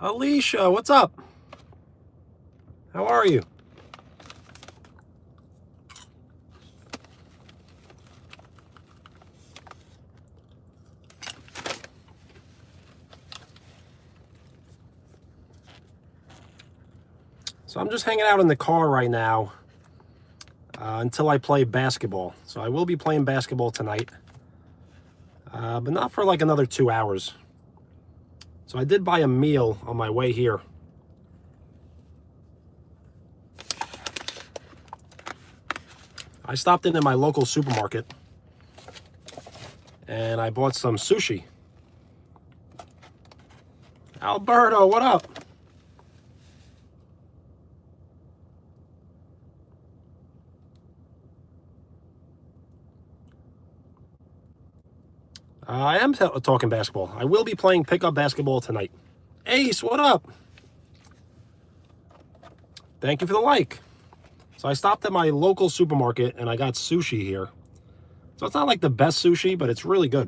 Alicia, what's up? How are you? So I'm just hanging out in the car right now until I play basketball. So I will be playing basketball tonight, but not for like another 2 hours. So I did buy a meal on my way here. I stopped into my local supermarket and I bought some sushi. Alberto, what up? I am talking basketball. I will be playing pickup basketball tonight. Ace, what up? Thank you for the like. So I stopped at my local supermarket and I got sushi here. So it's not like the best sushi, but it's really good.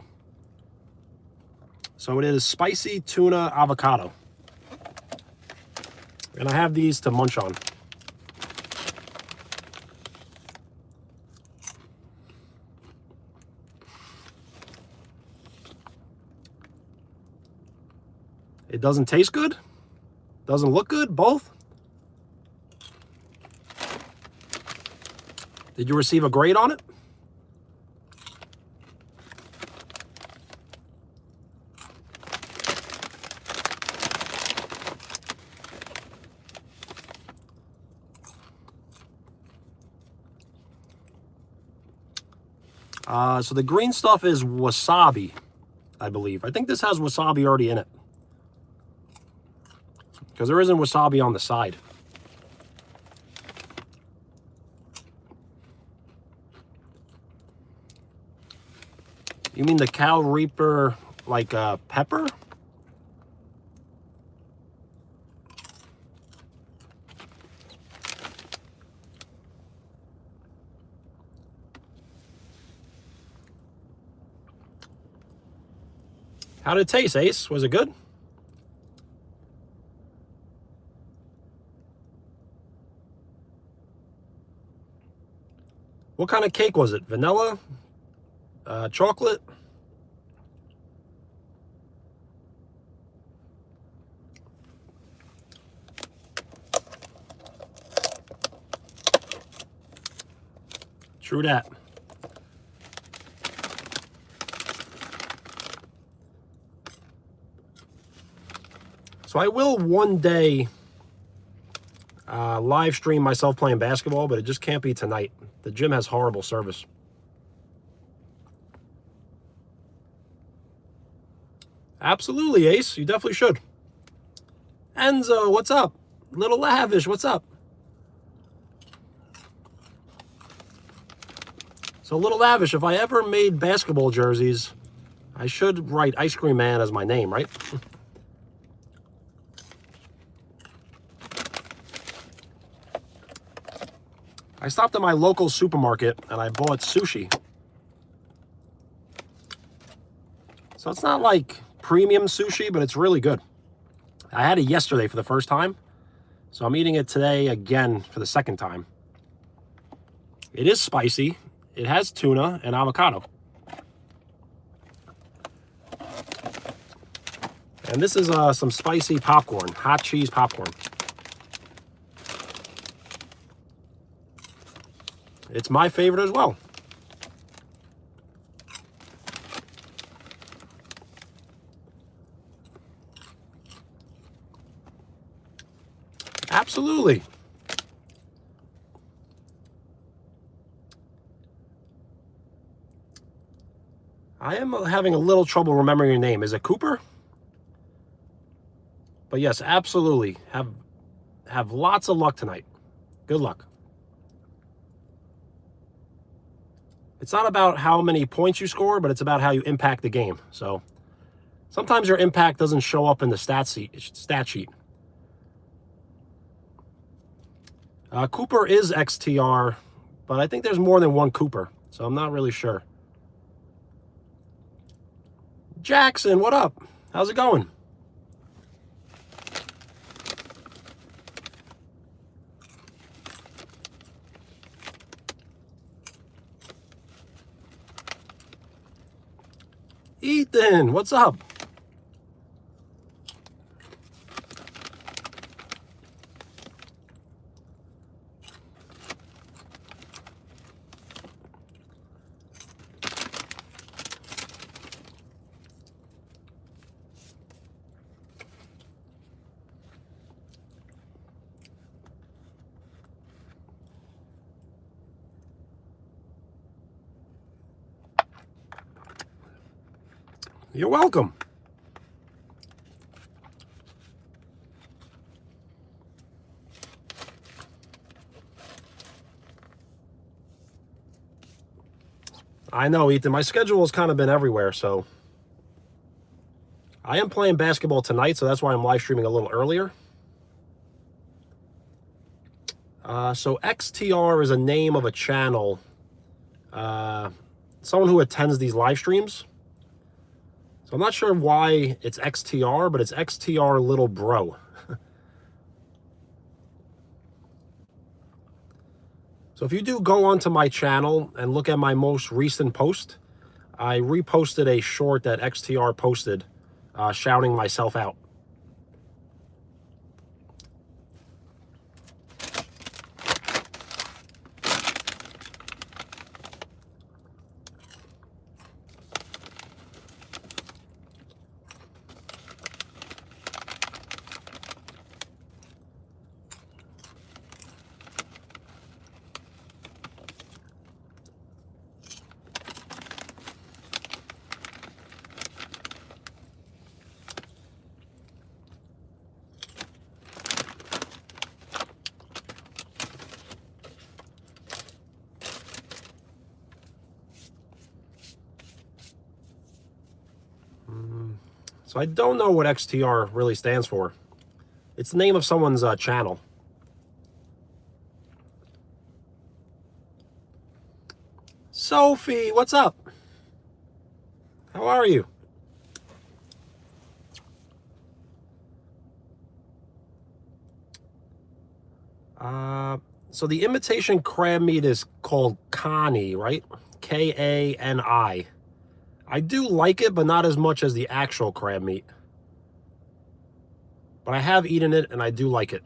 So it is spicy tuna avocado. And I have these to munch on. It doesn't taste good? Doesn't look good? Both? Did you receive a grade on it? So the green stuff is wasabi, I believe. I think this has wasabi already in it, because there isn't wasabi on the side. You mean the Cal Reaper, like pepper? How did it taste, Ace? Was it good? What kind of cake was it? Vanilla? Chocolate? True that. So I will one day live stream myself playing basketball, but it just can't be tonight. The gym has horrible service. Absolutely, Ace. You definitely should. Enzo, what's up? Little Lavish, what's up? So Little Lavish, if I ever made basketball jerseys, I should write Ice Cream Man as my name, right? I stopped at my local supermarket and I bought sushi. So it's not like premium sushi, but it's really good. I had it yesterday for the first time, so I'm eating it today again for the second time. It is spicy. It has tuna and avocado. And this is some spicy popcorn, hot cheese popcorn. It's my favorite as well. Absolutely. I am having a little trouble remembering your name. Is it Cooper? But yes, absolutely. Have lots of luck tonight. Good luck. It's not about how many points you score, but it's about how you impact the game. So sometimes your impact doesn't show up in the stat sheet. Cooper is XTR, but I think there's more than one Cooper, so I'm not really sure. Jackson, what up? How's it going? Ethan, what's up? You're welcome. I know, Ethan. My schedule has kind of been everywhere, so I am playing basketball tonight, so that's why I'm live streaming a little earlier. So XTR is a name of a channel. Someone who attends these live streams. So I'm not sure why it's XTR, but it's XTR Little Bro. So if you do go onto my channel and look at my most recent post, I reposted a short that XTR posted, shouting myself out. So I don't know what XTR really stands for. It's the name of someone's channel. Sophie, what's up? How are you? So the imitation crab meat is called Kani, right? Kani. I do like it, but not as much as the actual crab meat. But I have eaten it, and I do like it.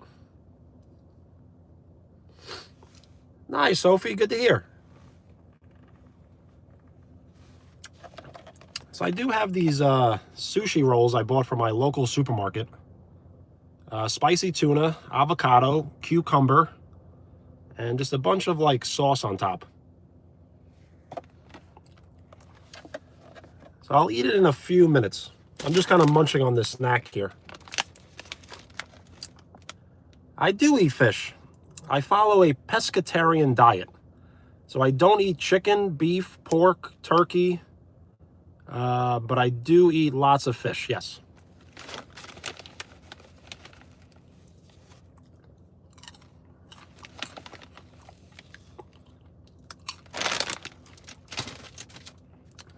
Nice, Sophie. Good to hear. So I do have these sushi rolls I bought from my local supermarket. Spicy tuna, avocado, cucumber, and just a bunch of like sauce on top. So I'll eat it in a few minutes. I'm just kind of munching on this snack here. I do eat fish. I follow a pescatarian diet. So I don't eat chicken, beef, pork, turkey, but I do eat lots of fish, yes.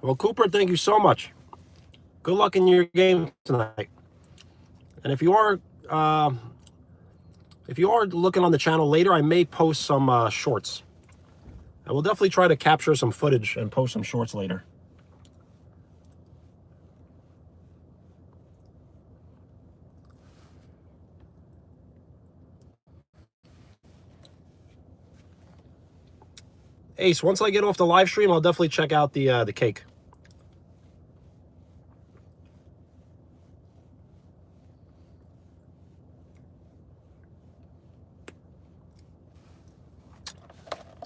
Well, Cooper, thank you so much. Good luck in your game tonight. And if you are looking on the channel later, I may post some shorts. I will definitely try to capture some footage and post some shorts later. Ace, once I get off the live stream, I'll definitely check out the cake.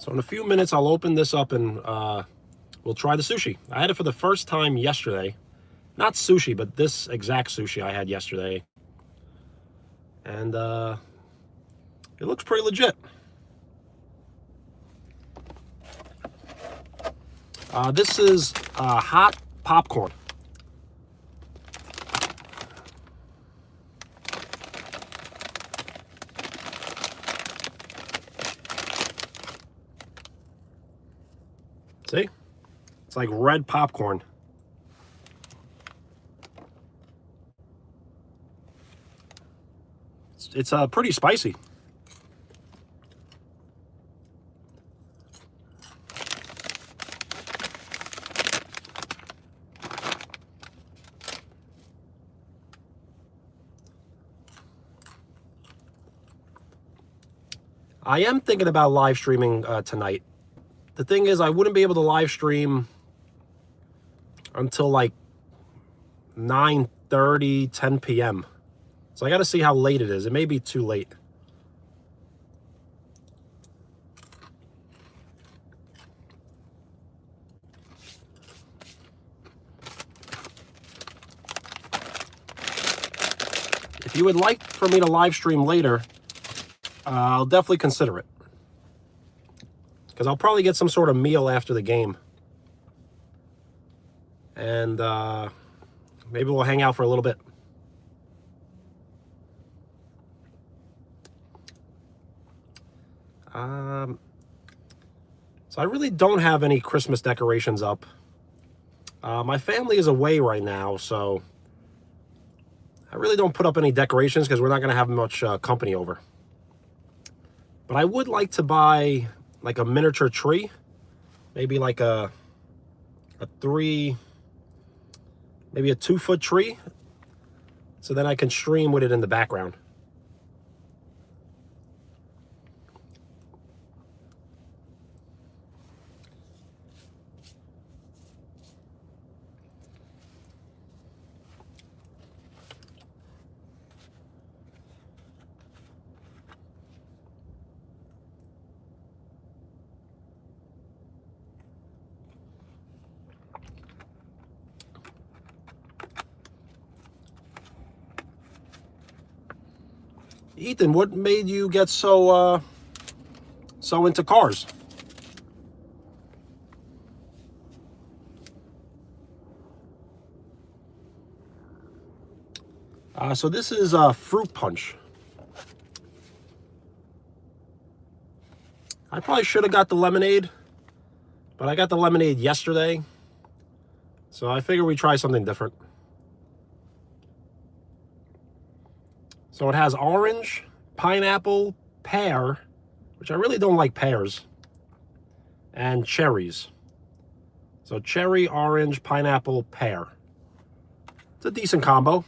So in a few minutes, I'll open this up and we'll try the sushi. I had it for the first time yesterday. Not sushi, but this exact sushi I had yesterday. And it looks pretty legit. This is hot popcorn. See? It's like red popcorn. It's pretty spicy. I am thinking about live streaming tonight. The thing is, I wouldn't be able to live stream until like 9:30, 10 p.m. So I got to see how late it is. It may be too late. If you would like for me to live stream later, I'll definitely consider it. Because I'll probably get some sort of meal after the game. And maybe we'll hang out for a little bit. So I really don't have any Christmas decorations up. My family is away right now, so I really don't put up any decorations because we're not going to have much company over. But I would like to buy like a miniature tree, maybe like a 2-foot tree, so then I can stream with it in the background. Ethan, what made you get so into cars? So this is fruit punch. I probably should have got the lemonade, but I got the lemonade yesterday, so I figured we'd try something different. So it has orange, pineapple, pear, which I really don't like pears, and cherries. So cherry, orange, pineapple, pear. It's a decent combo.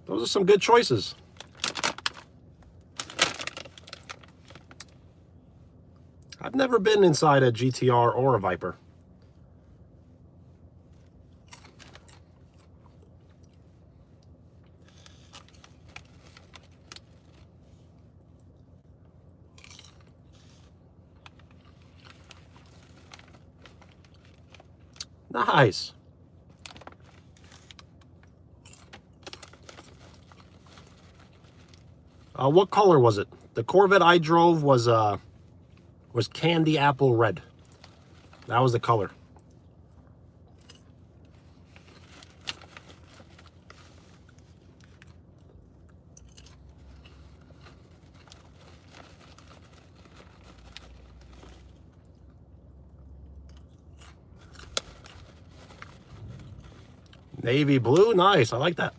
Those are some good choices. I've never been inside a GTR or a Viper. Nice. What color was it? The Corvette I drove was candy apple red. That was the color. Navy blue, nice. I like that.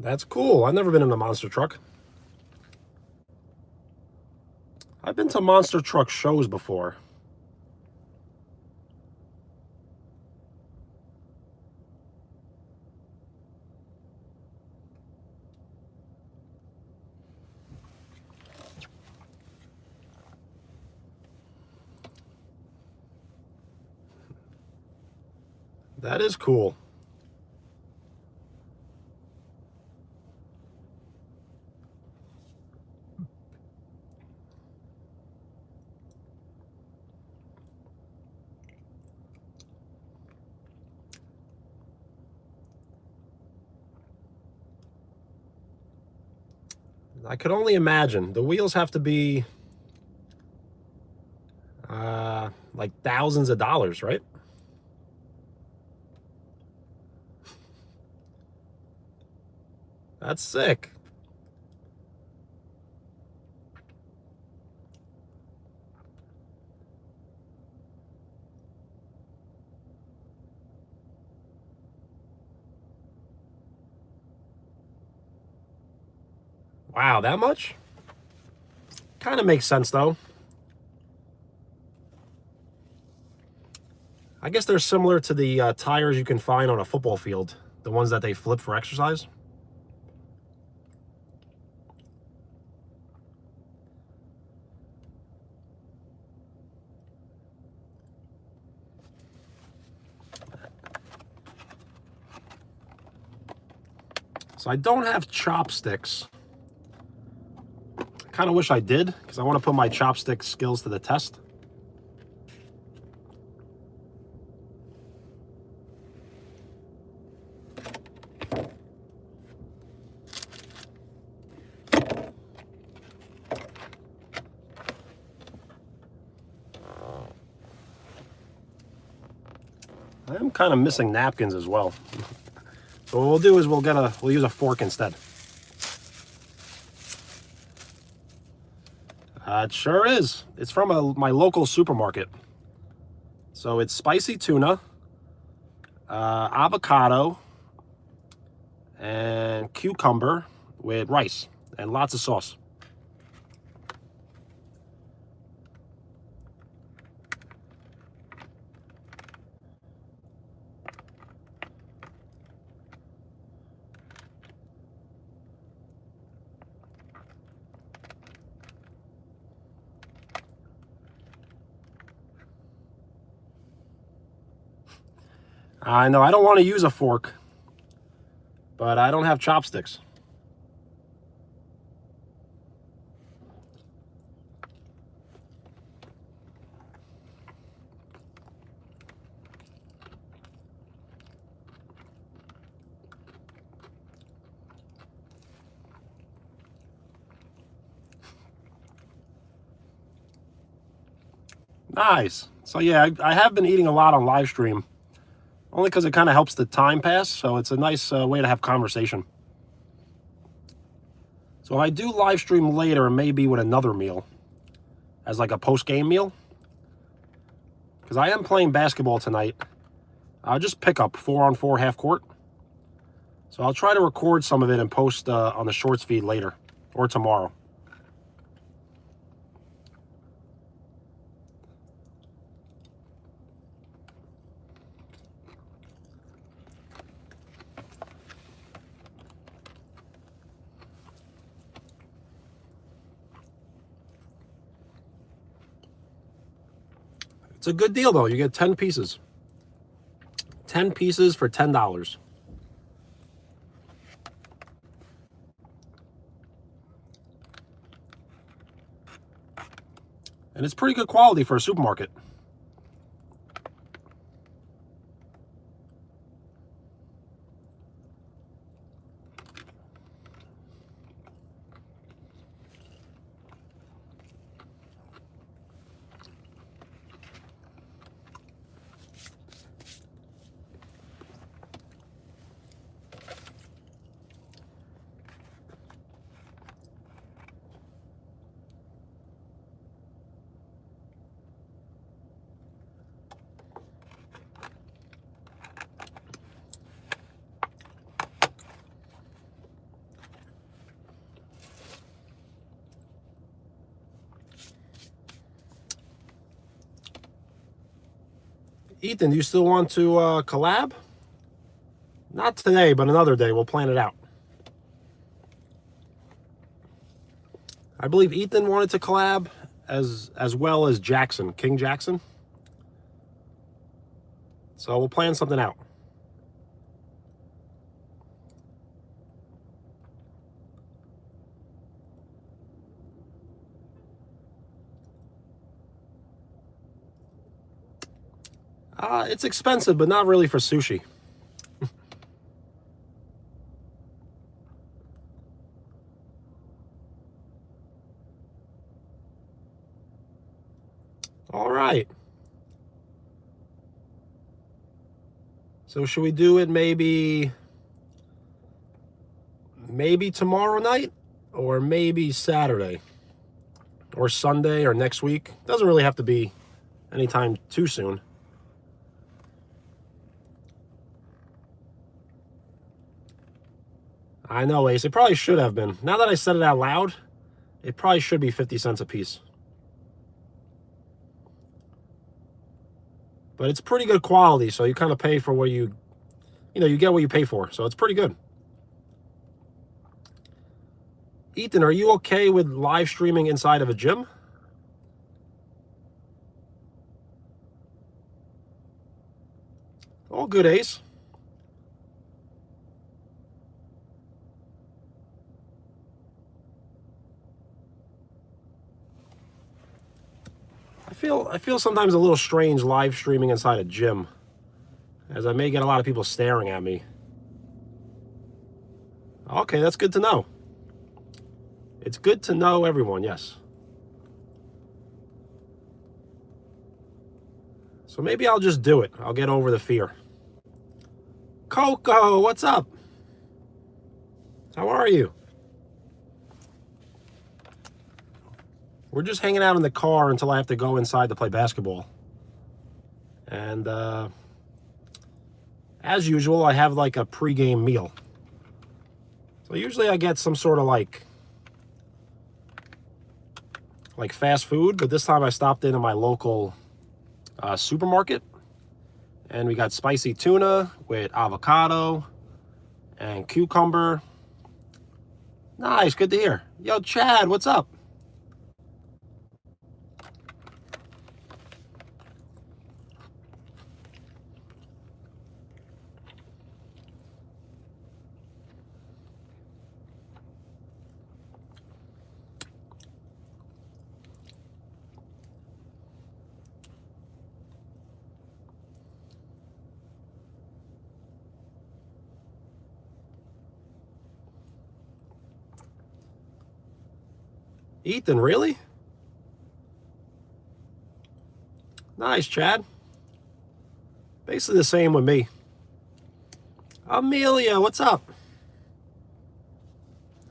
That's cool. I've never been in a monster truck. I've been to monster truck shows before. That is cool. I could only imagine. The wheels have to be like thousands of dollars, right? That's sick. Wow, that much? Kind of makes sense, though. I guess they're similar to the tires you can find on a football field, the ones that they flip for exercise. So I don't have chopsticks. I kind of wish I did, because I want to put my chopstick skills to the test. I am kind of missing napkins as well. So what we'll do is we'll use a fork instead. It sure is. It's from my local supermarket. So it's spicy tuna, avocado, and cucumber with rice and lots of sauce. I know I don't want to use a fork, but I don't have chopsticks. Nice. So yeah, I have been eating a lot on live stream, only because it kind of helps the time pass. So it's a nice way to have conversation. So if I do live stream later, it may be with another meal, as like a post-game meal. Because I am playing basketball tonight. I'll just pick up 4-on-4 half court. So I'll try to record some of it and post on the shorts feed later or tomorrow. It's a good deal, though. You get 10 pieces. 10 pieces for $10. And it's pretty good quality for a supermarket. Ethan, do you still want to collab? Not today, but another day. We'll plan it out. I believe Ethan wanted to collab as well as Jackson, King Jackson. So we'll plan something out. It's expensive, but not really for sushi. So should we do it maybe tomorrow night, or maybe Saturday or Sunday or next week? Doesn't really have to be anytime too soon. I know, Ace. It probably should have been. Now that I said it out loud, it probably should be 50 cents a piece. But it's pretty good quality, so you kind of pay for what you get what you pay for. So it's pretty good. Ethan, are you okay with live streaming inside of a gym? All good, Ace. I feel sometimes a little strange live streaming inside a gym, as I may get a lot of people staring at me. Okay, that's good to know. It's good to know, everyone, yes. So maybe I'll just do it. I'll get over the fear. Coco, what's up? How are you? We're just hanging out in the car until I have to go inside to play basketball. And as usual, I have like a pregame meal. So usually I get some sort of like fast food, but this time I stopped into my local supermarket, and we got spicy tuna with avocado and cucumber. Nice, good to hear. Yo, Chad, what's up? Ethan, really? Nice, Chad. Basically the same with me. Amelia, what's up?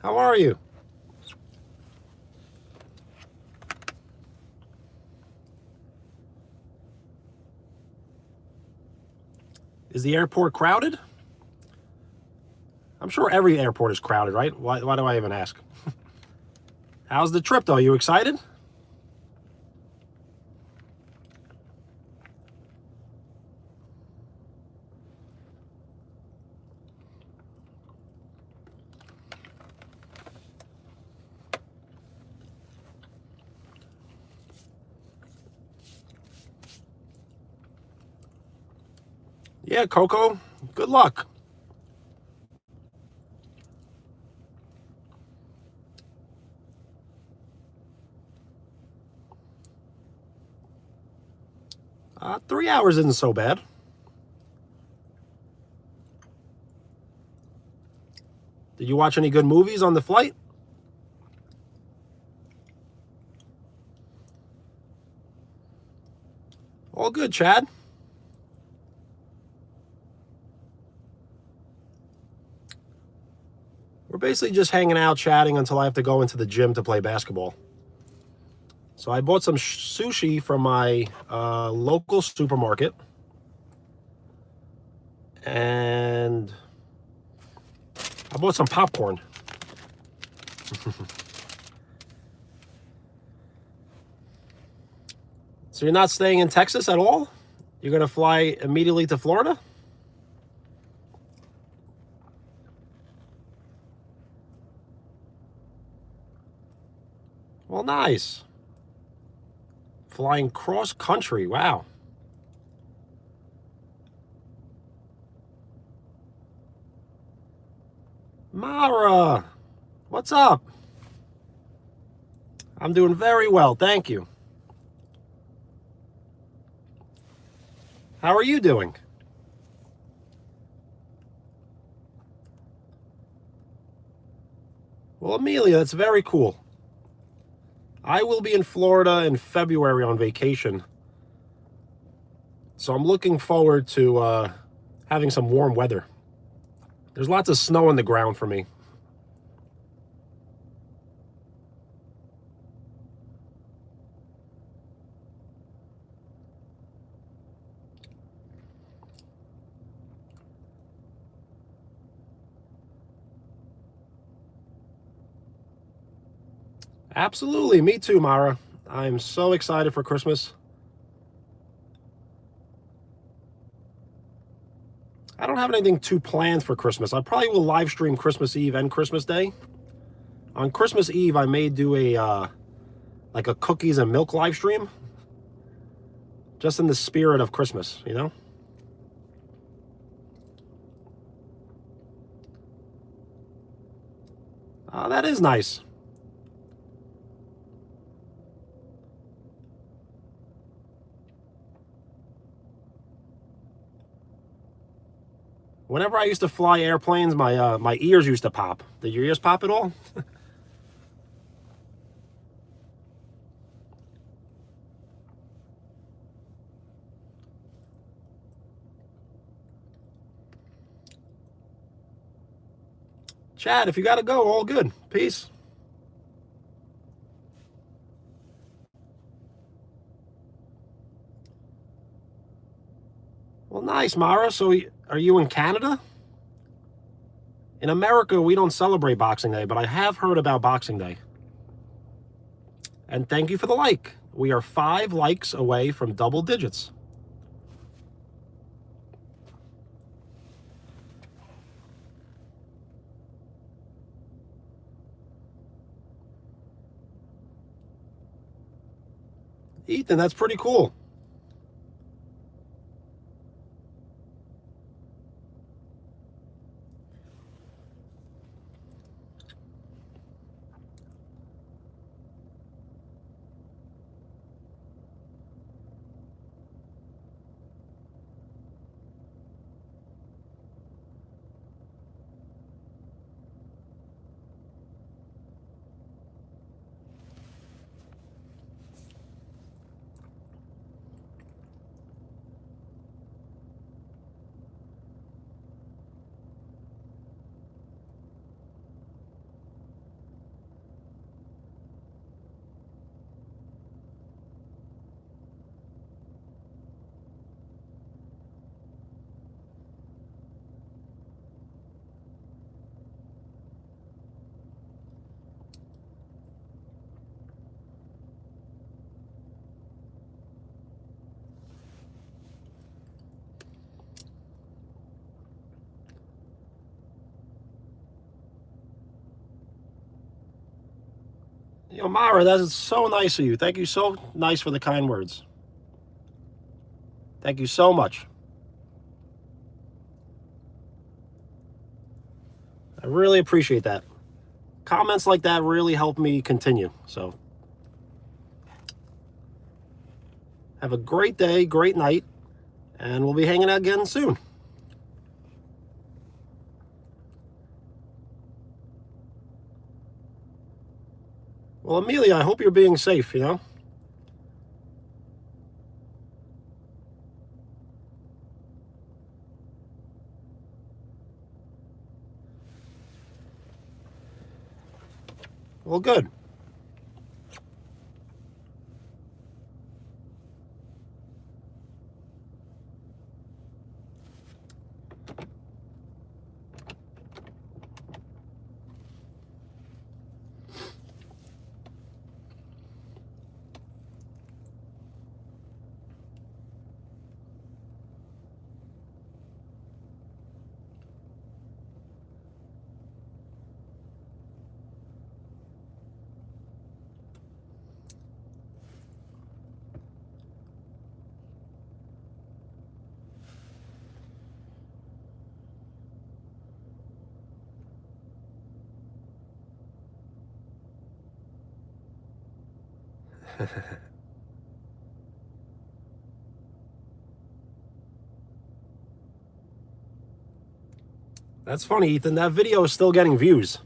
How are you? Is the airport crowded? I'm sure every airport is crowded, right? Why do I even ask? How's the trip, though? You excited? Yeah, Coco. Good luck. 3 hours isn't so bad. Did you watch any good movies on the flight? All good, Chad. We're basically just hanging out, chatting until I have to go into the gym to play basketball. So I bought some sushi from my local supermarket. And I bought some popcorn. So you're not staying in Texas at all? You're going to fly immediately to Florida? Well, nice. Flying cross country. Wow. Mara, what's up? I'm doing very well, thank you. How are you doing? Well, Amelia, that's very cool. I will be in Florida in February on vacation. So I'm looking forward to having some warm weather. There's lots of snow on the ground for me. Absolutely, me too, Mara. I'm so excited for Christmas. I don't have anything too planned for Christmas. I probably will live stream Christmas Eve and Christmas Day. On Christmas Eve, I may do a like a cookies and milk live stream, just in the spirit of Christmas, you know? That is nice. Whenever I used to fly airplanes, my ears used to pop. Did your ears pop at all? Chad, if you gotta go, all good. Peace. Well, nice, Mara. So, are you in Canada? In America, we don't celebrate Boxing Day, but I have heard about Boxing Day. And thank you for the like. We are 5 likes away from double digits. Ethan, that's pretty cool. Yo, Mara, that is so nice of you. Thank you so nice for the kind words. Thank you so much. I really appreciate that. Comments like that really help me continue. So, have a great day, great night, and we'll be hanging out again soon. Well, Amelia, I hope you're being safe, you know? Well, good. That's funny, Ethan. That video is still getting views.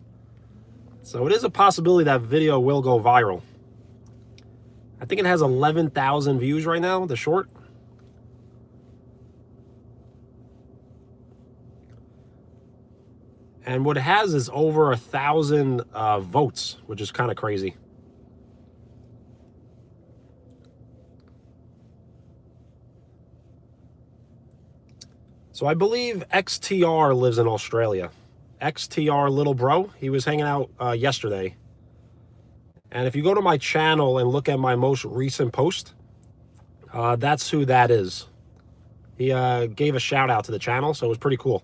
So it is a possibility that video will go viral. I think it has 11,000 views right now, the short. And what it has is over 1,000 votes, which is kind of crazy. So I believe XTR lives in Australia. XTR Little Bro, he was hanging out yesterday. And if you go to my channel and look at my most recent post, that's who that is. He gave a shout out to the channel, so it was pretty cool.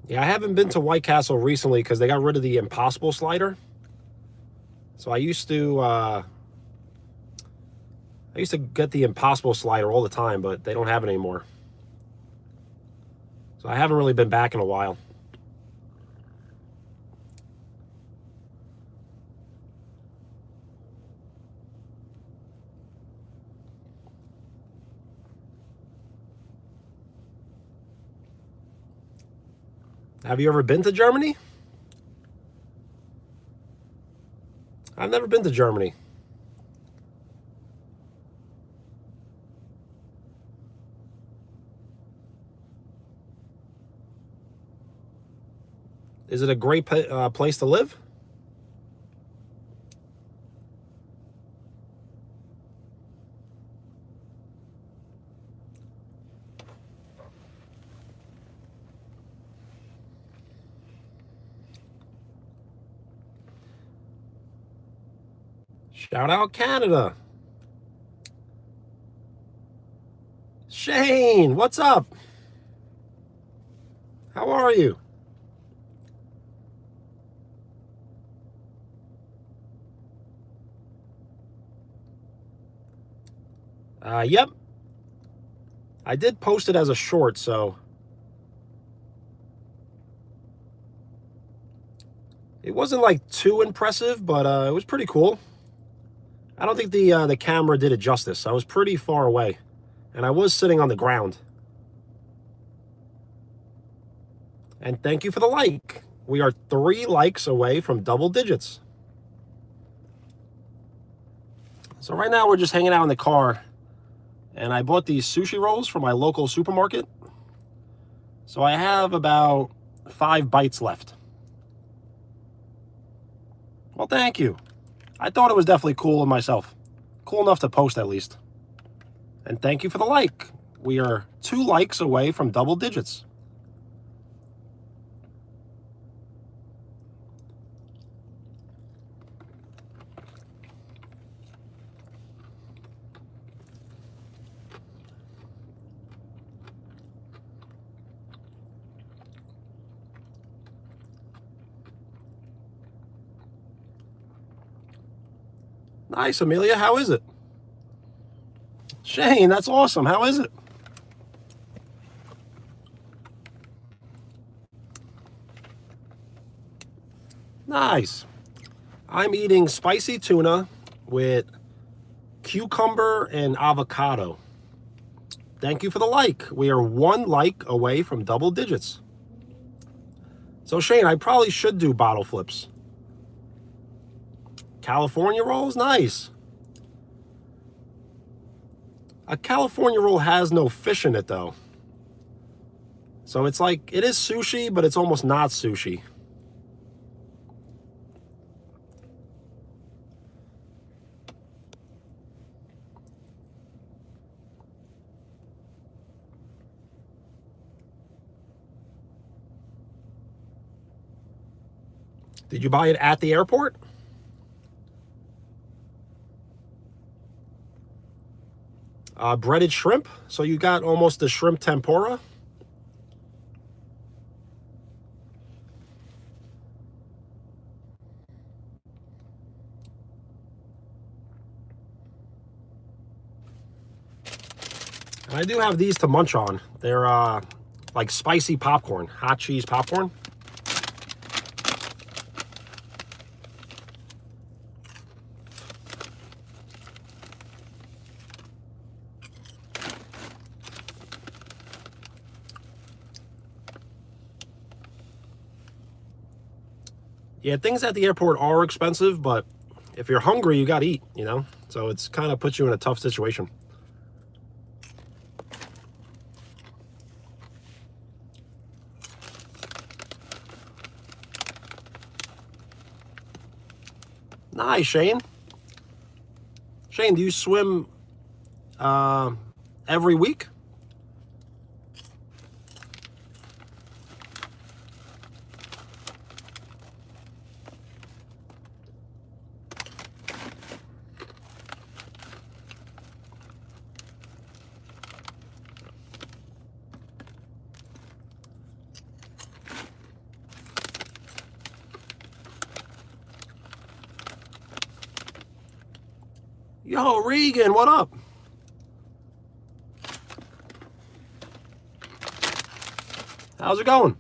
Yeah, I haven't been to White Castle recently because they got rid of the Impossible slider. So I used to get the Impossible slider all the time, but they don't have it anymore. So I haven't really been back in a while. Have you ever been to Germany? I've never been to Germany. Is it a great place to live? Shout out Canada. Shane, what's up? How are you? Yep. I did post it as a short, so it wasn't like too impressive, but it was pretty cool. I don't think the camera did it justice. I was pretty far away, and I was sitting on the ground. And thank you for the like. We are 3 likes away from double digits. So right now we're just hanging out in the car, and I bought these sushi rolls from my local supermarket. So I have about 5 bites left. Well, thank you. I thought it was definitely cool of myself. Cool enough to post at least. And thank you for the like. We are 2 likes away from double digits. Nice, Amelia. How is it? Shane, that's awesome. How is it? Nice. I'm eating spicy tuna with cucumber and avocado. Thank you for the like. We are 1 like away from double digits. So Shane, I probably should do bottle flips. California rolls, nice. A California roll has no fish in it though. So it's like, it is sushi, but it's almost not sushi. Did you buy it at the airport? Breaded shrimp. So you got almost the shrimp tempura. And I do have these to munch on. They're like spicy popcorn, hot cheese popcorn. Yeah, things at the airport are expensive, but if you're hungry, you got to eat, you know? So it's kind of puts you in a tough situation. Nice, Shane. Shane, do you swim every week? Yo, Regan, what up? How's it going?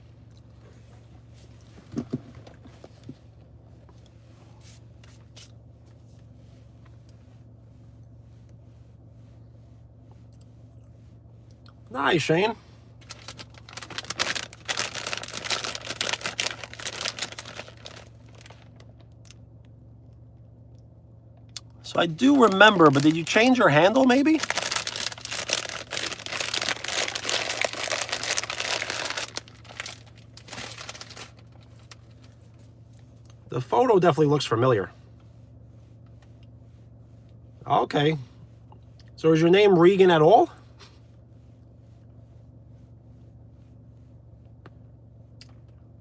Nice, Shane. So I do remember, but did you change your handle maybe? The photo definitely looks familiar. Okay. So is your name Regan at all?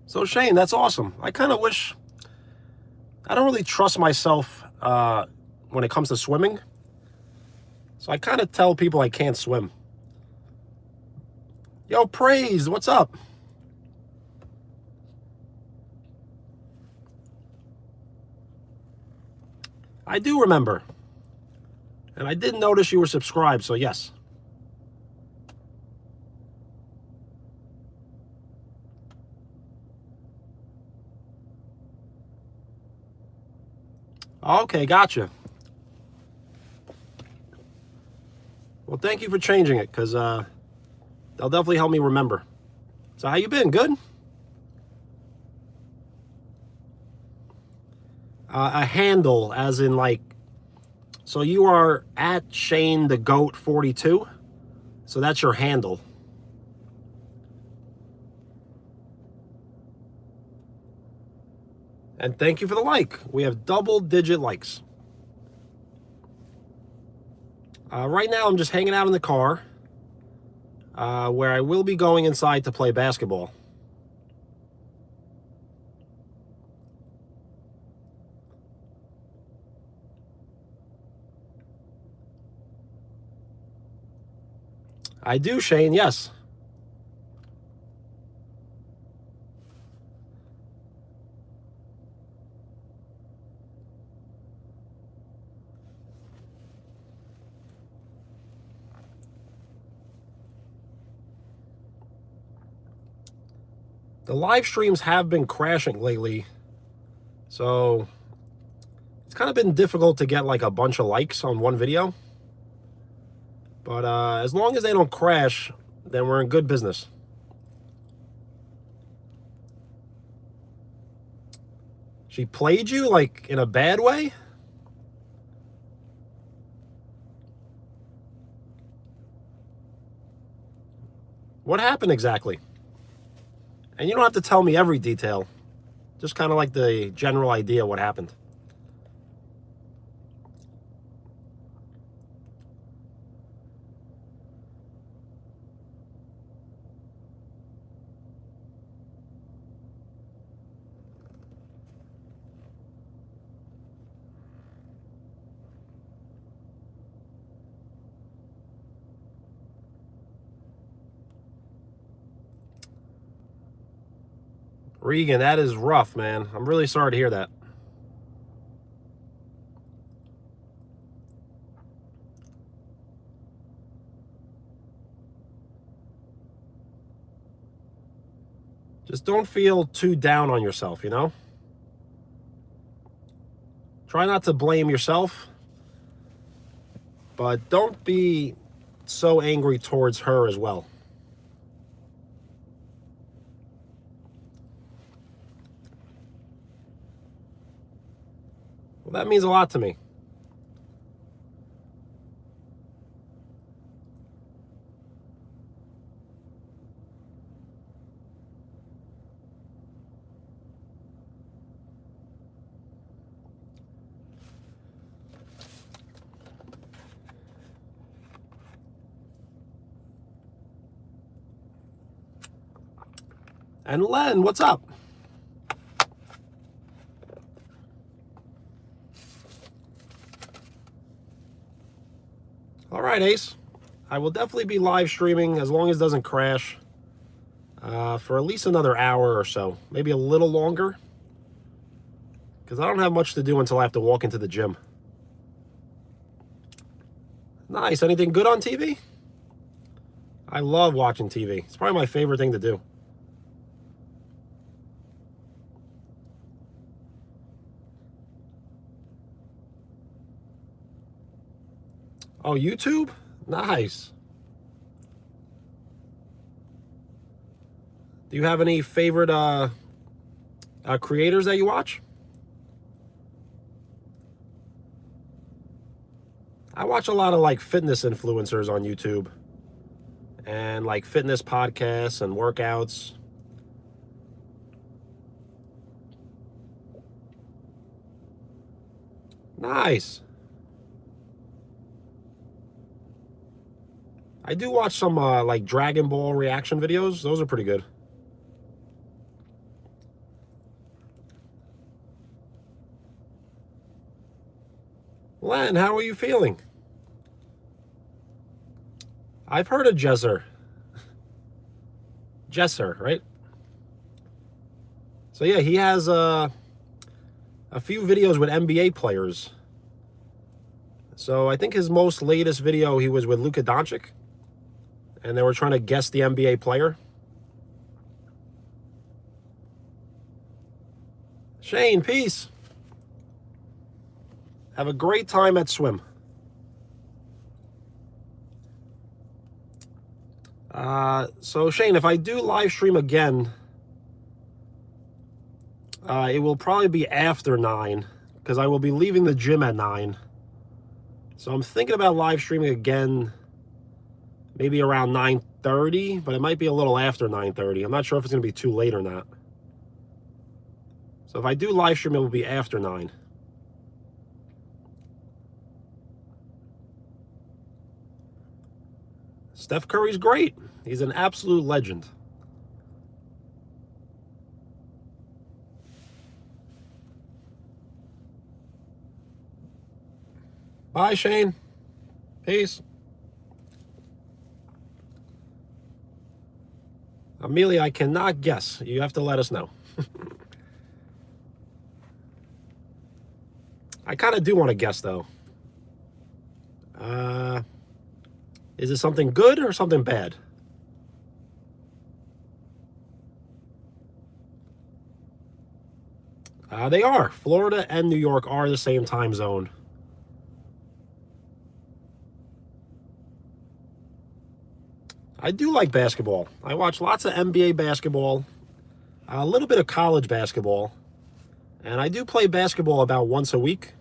So Shane, that's awesome. I kind of wish, I don't really trust myself when it comes to swimming. So I kind of tell people I can't swim. Yo, Praise, what's up? I do remember. And I did notice you were subscribed, so yes. Okay, gotcha. Well, thank you for changing it, because they'll definitely help me remember. So how you been? Good? A handle, as in like, so you are at Shane the Goat 42. So that's your handle. And thank you for the like. We have double-digit likes. Right now, I'm just hanging out in the car, where I will be going inside to play basketball. I do, Shane, yes. The live streams have been crashing lately, so it's kind of been difficult to get like a bunch of likes on one video. But as long as they don't crash, then we're in good business. She played you, like, in a bad way? What happened exactly? And you don't have to tell me every detail. Just kind of like the general idea what happened. Regan, that is rough, man. I'm really sorry to hear that. Just don't feel too down on yourself, you know? Try not to blame yourself, but don't be so angry towards her as well. that means a lot to me. And Len, what's up? All right, Ace. I will definitely be live streaming as long as it doesn't crash for at least another hour or so, maybe a little longer, because I don't have much to do until I have to walk into the gym. Nice. Anything good on TV? I love watching TV. It's probably my favorite thing to do. Oh, YouTube? Nice. Do you have any favorite creators that you watch? I watch a lot of like fitness influencers on YouTube and like fitness podcasts and workouts. Nice. I do watch some like Dragon Ball reaction videos. Those are pretty good. Len, how are you feeling? I've heard of Jesser. Jesser, right? So yeah, he has a few videos with NBA players. So I think his most latest video, he was with Luka Doncic, and they were trying to guess the NBA player. Shane, peace. Have a great time at swim. So Shane, if I do live stream again, it will probably be after 9, because I will be leaving the gym at 9. So I'm thinking about live streaming again, maybe around 9:30, but it might be a little after 9:30. I'm not sure if it's going to be too late or not. So if I do live stream, it will be after 9. Steph Curry's great. He's an absolute legend. Bye, Shane. Peace. Amelia, I cannot guess. You have to let us know. I kind of do want to guess, though. Is it something good or something bad? They are. Florida and New York are the same time zone. I do like basketball. I watch lots of NBA basketball, a little bit of college basketball, and I do play basketball about once a week,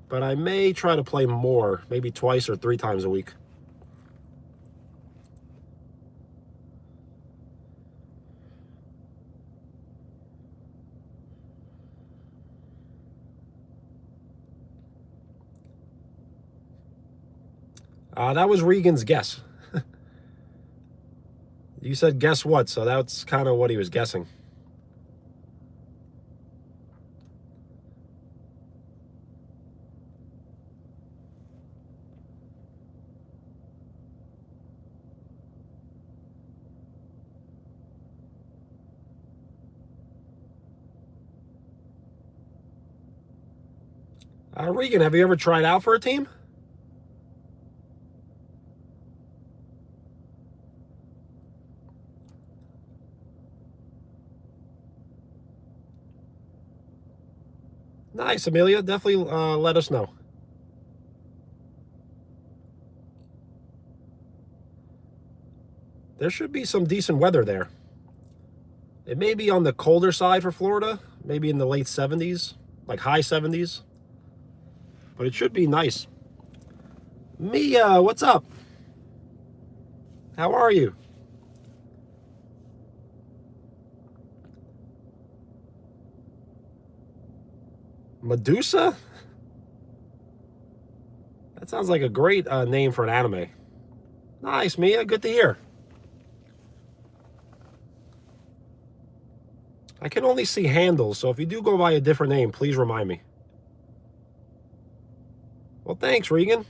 but I may try to play more, maybe twice or 3 times a week. That was Regan's guess. You said guess what, so that's kind of what he was guessing. Regan, have you ever tried out for a team? Nice, Amelia. Definitely let us know. There should be some decent weather there. It may be on the colder side for Florida, maybe in the late 70s, like high 70s. but it should be nice. Mia, what's up? How are you? Medusa? That sounds like a great name for an anime. Nice, Mia. Good to hear. I can only see handles, so if you do go by a different name, please remind me. Well, thanks, Regan.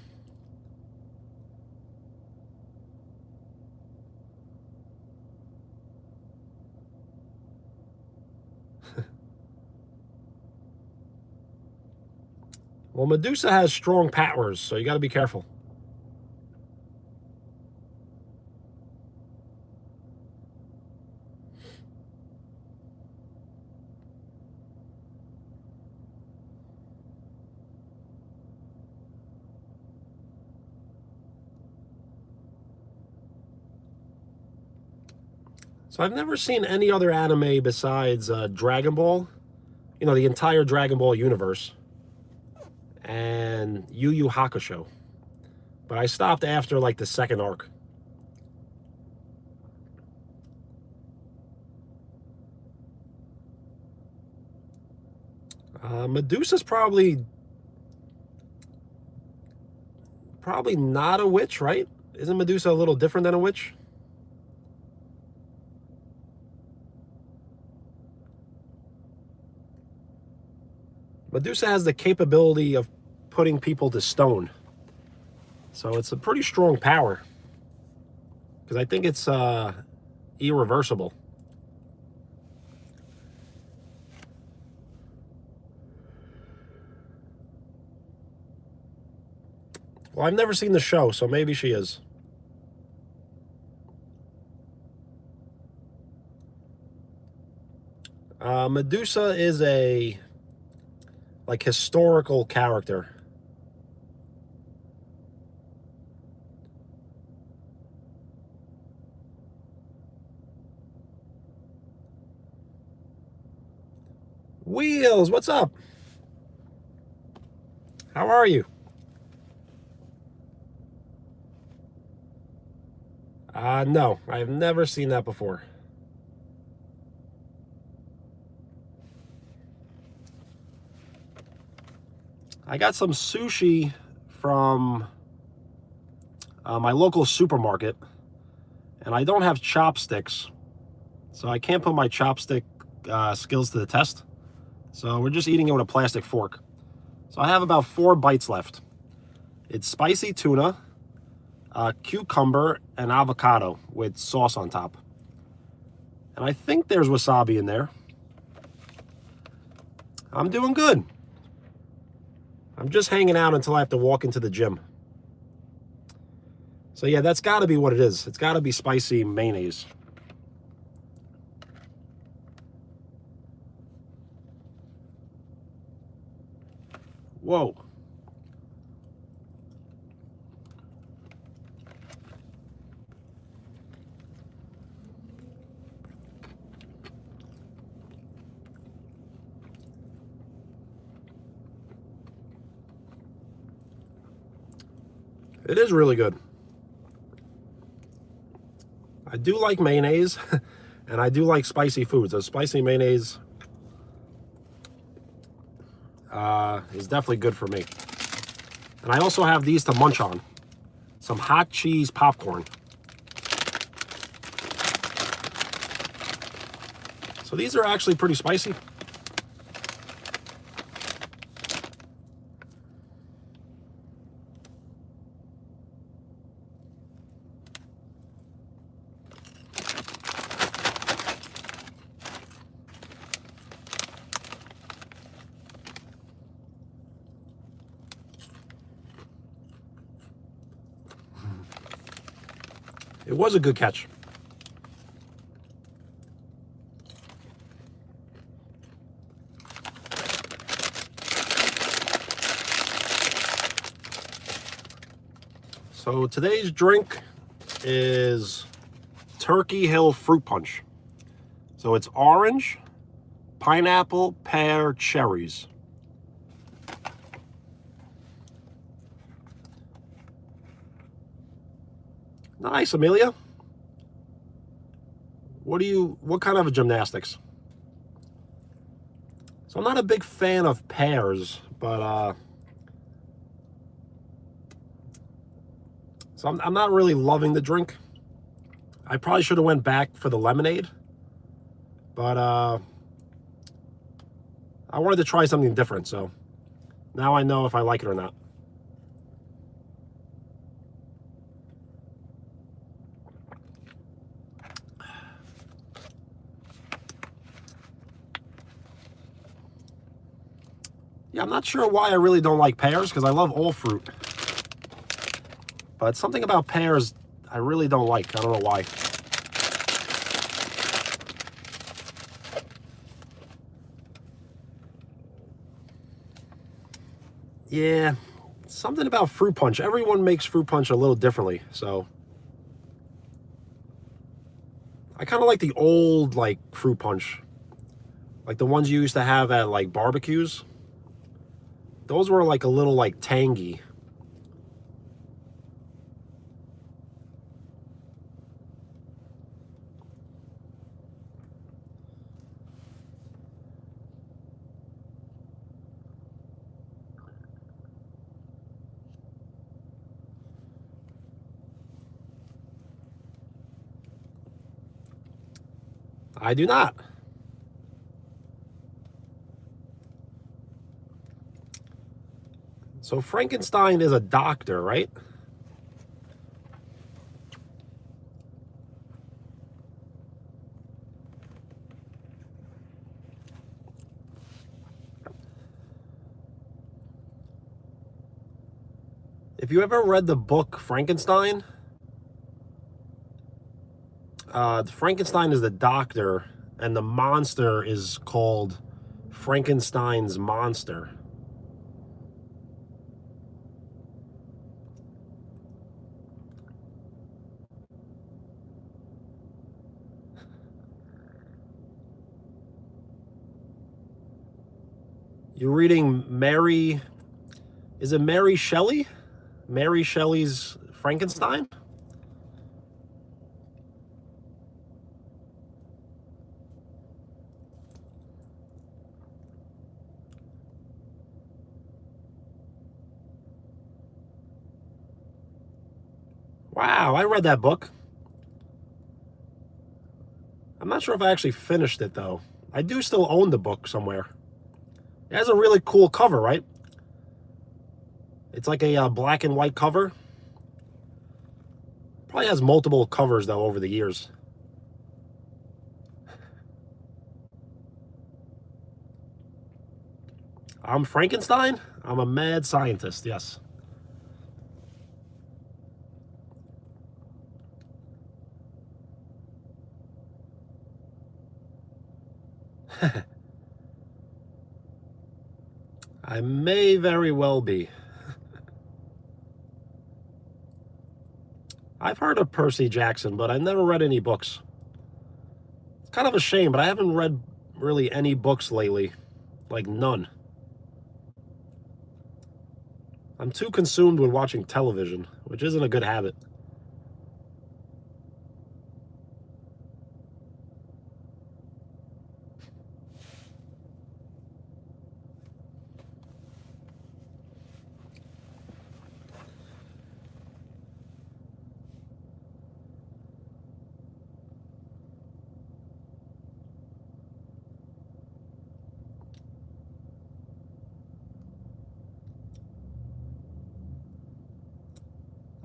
Well, Medusa has strong powers, so you got to be careful. So I've never seen any other anime besides Dragon Ball, you know, the entire Dragon Ball universe, and Yu Yu Hakusho. But I stopped after like the second arc. Medusa's probably not a witch, right? Isn't Medusa a little different than a witch? Medusa has the capability of putting people to stone. So it's a pretty strong power. Because I think it's irreversible. Well, I've never seen the show, so maybe she is. Medusa is a like historical character. Wheels, what's up? How are you? No, I've never seen that before. I got some sushi from my local supermarket, and I don't have chopsticks, so I can't put my chopstick skills to the test. So we're just eating it with a plastic fork. So I have about 4 bites left. It's spicy tuna, cucumber, and avocado with sauce on top. And I think there's wasabi in there. I'm doing good. I'm just hanging out until I have to walk into the gym. So yeah, that's got to be what it is. It's got to be spicy mayonnaise. Whoa. It is really good. I do like mayonnaise, and I do like spicy foods. So spicy mayonnaise is definitely good for me. And I also have these to munch on. Some hot cheese popcorn. So these are actually pretty spicy. It was a good catch. So today's drink is Turkey Hill Fruit Punch. So it's orange, pineapple, pear, cherries. Nice, Amelia. What kind of gymnastics? So I'm not a big fan of pears, but so I'm not really loving the drink. I probably should have went back for the lemonade, but I wanted to try something different, so now I know if I like it or not. Yeah, I'm not sure why I really don't like pears, because I love all fruit. But something about pears I really don't like. I don't know why. Yeah, something about fruit punch. Everyone makes fruit punch a little differently, so I kind of like the old, like, fruit punch. Like the ones you used to have at, like, barbecues. Those were, like, a little, like, tangy. I do not. So Frankenstein is a doctor, right? If you ever read the book Frankenstein, Frankenstein is the doctor, and the monster is called Frankenstein's monster. You're reading Mary, is it Mary Shelley? Mary Shelley's Frankenstein? Wow, I read that book. I'm not sure if I actually finished it, though. I do still own the book somewhere. It has a really cool cover, right? It's like a black and white cover. Probably has multiple covers, though, over the years. I'm Frankenstein? I'm a mad scientist, yes. I may very well be. I've heard of Percy Jackson, but I've never read any books. It's kind of a shame, but I haven't read really any books lately. Like, none. I'm too consumed with watching television, which isn't a good habit.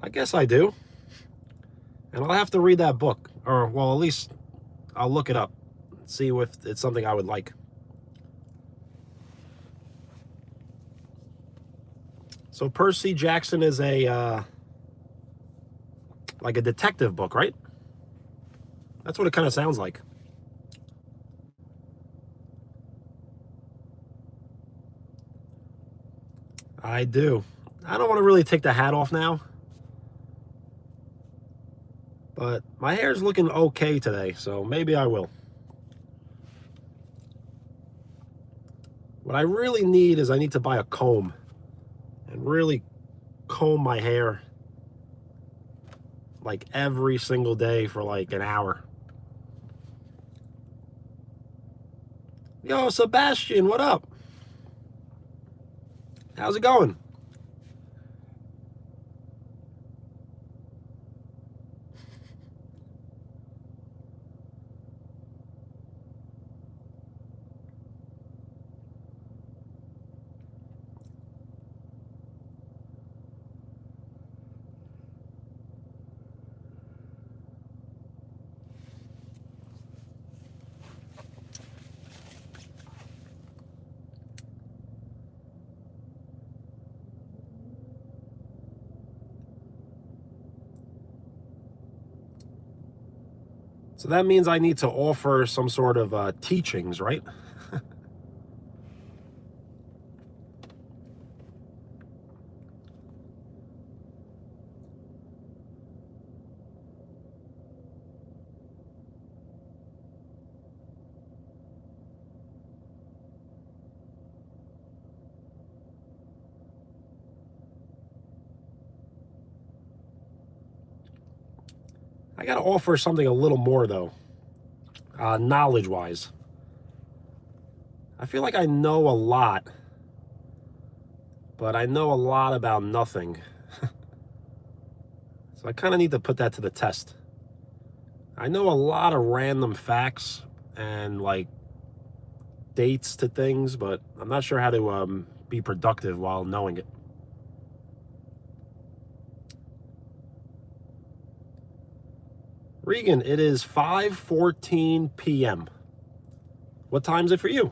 I guess I do. And I'll have to read that book. Or, well, at least I'll look it up. See if it's something I would like. So Percy Jackson is like a detective book, right? That's what it kind of sounds like. I do. I don't want to really take the hat off now. But my hair's looking okay today, so maybe I will. What I really need is I need to buy a comb and really comb my hair like every single day for like an hour. Yo, Sebastian, what up? How's it going? So that means I need to offer some sort of teachings, right? I got to offer something a little more, though, knowledge-wise. I feel like I know a lot, but I know a lot about nothing. So I kind of need to put that to the test. I know a lot of random facts and like dates to things, but I'm not sure how to be productive while knowing it. Regan, it is 5:14 p.m. What time is it for you?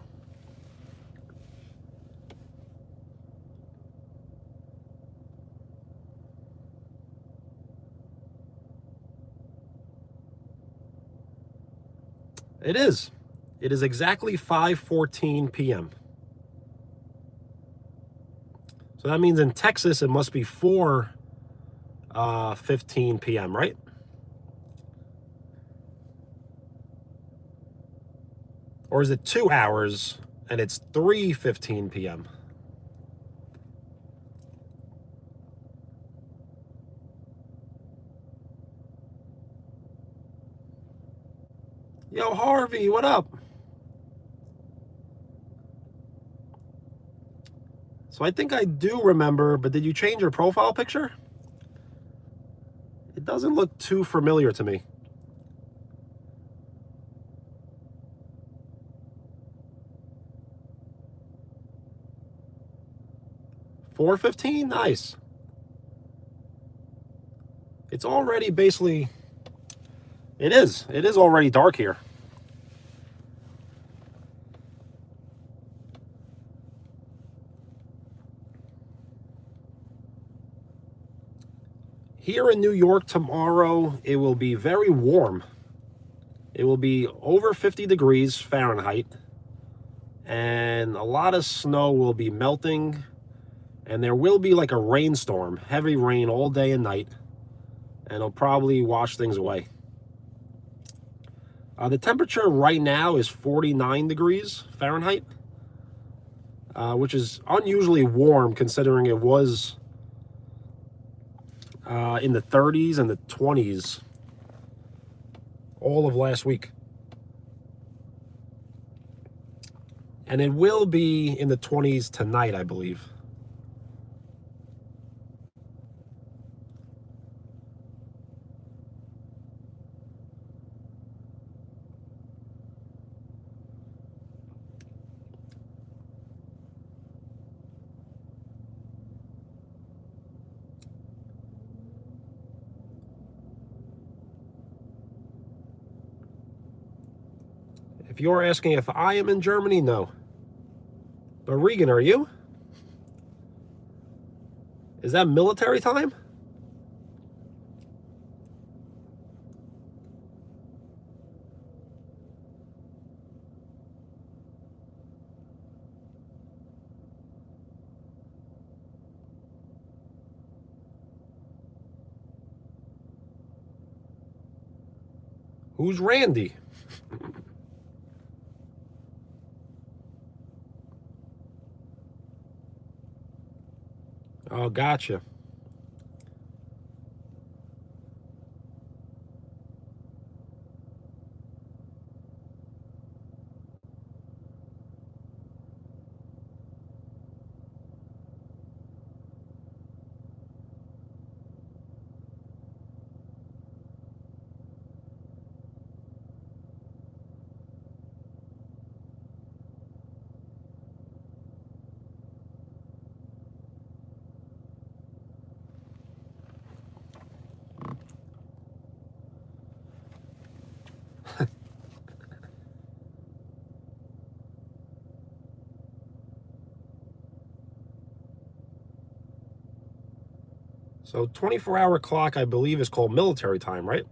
It is. It is exactly 5:14 p.m. So that means in Texas it must be 4:15 p.m., right? Or is it 2 hours and it's 3:15 p.m.? Yo, Harvey, what up? So I think I do remember, but did you change your profile picture? It doesn't look too familiar to me. 4:15? Nice. It's already basically... It is. It is already dark here. Here in New York tomorrow, it will be very warm. It will be over 50 degrees Fahrenheit, and a lot of snow will be melting, and there will be like a rainstorm, heavy rain all day and night, and it'll probably wash things away. The temperature right now is 49 degrees Fahrenheit, which is unusually warm considering it was in the 30s and the 20s all of last week. And it will be in the 20s tonight, I believe. If you're asking if I am in Germany, no. But Regan, are you? Is that military time? Who's Randy? Oh, gotcha. So 24-hour clock, I believe, is called military time, right?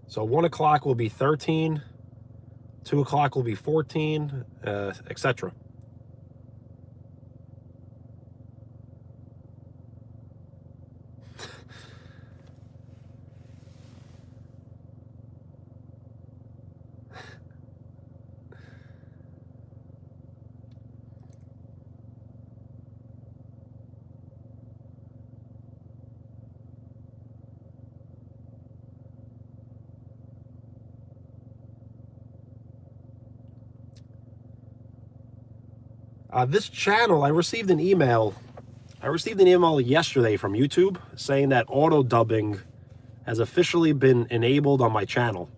So 1 o'clock will be 13, 2 o'clock will be 14, etc. This channel, I received an email. I received an email yesterday from YouTube saying that auto dubbing has officially been enabled on my channel.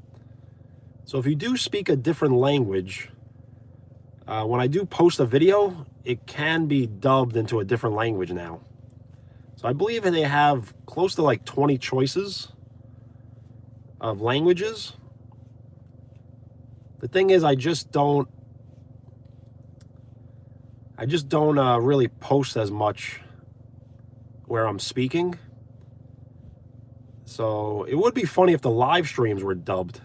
So if you do speak a different language, when I do post a video, it can be dubbed into a different language now. So I believe they have close to like 20 choices of languages. The thing is, I just don't really post as much where I'm speaking. So it would be funny if the live streams were dubbed.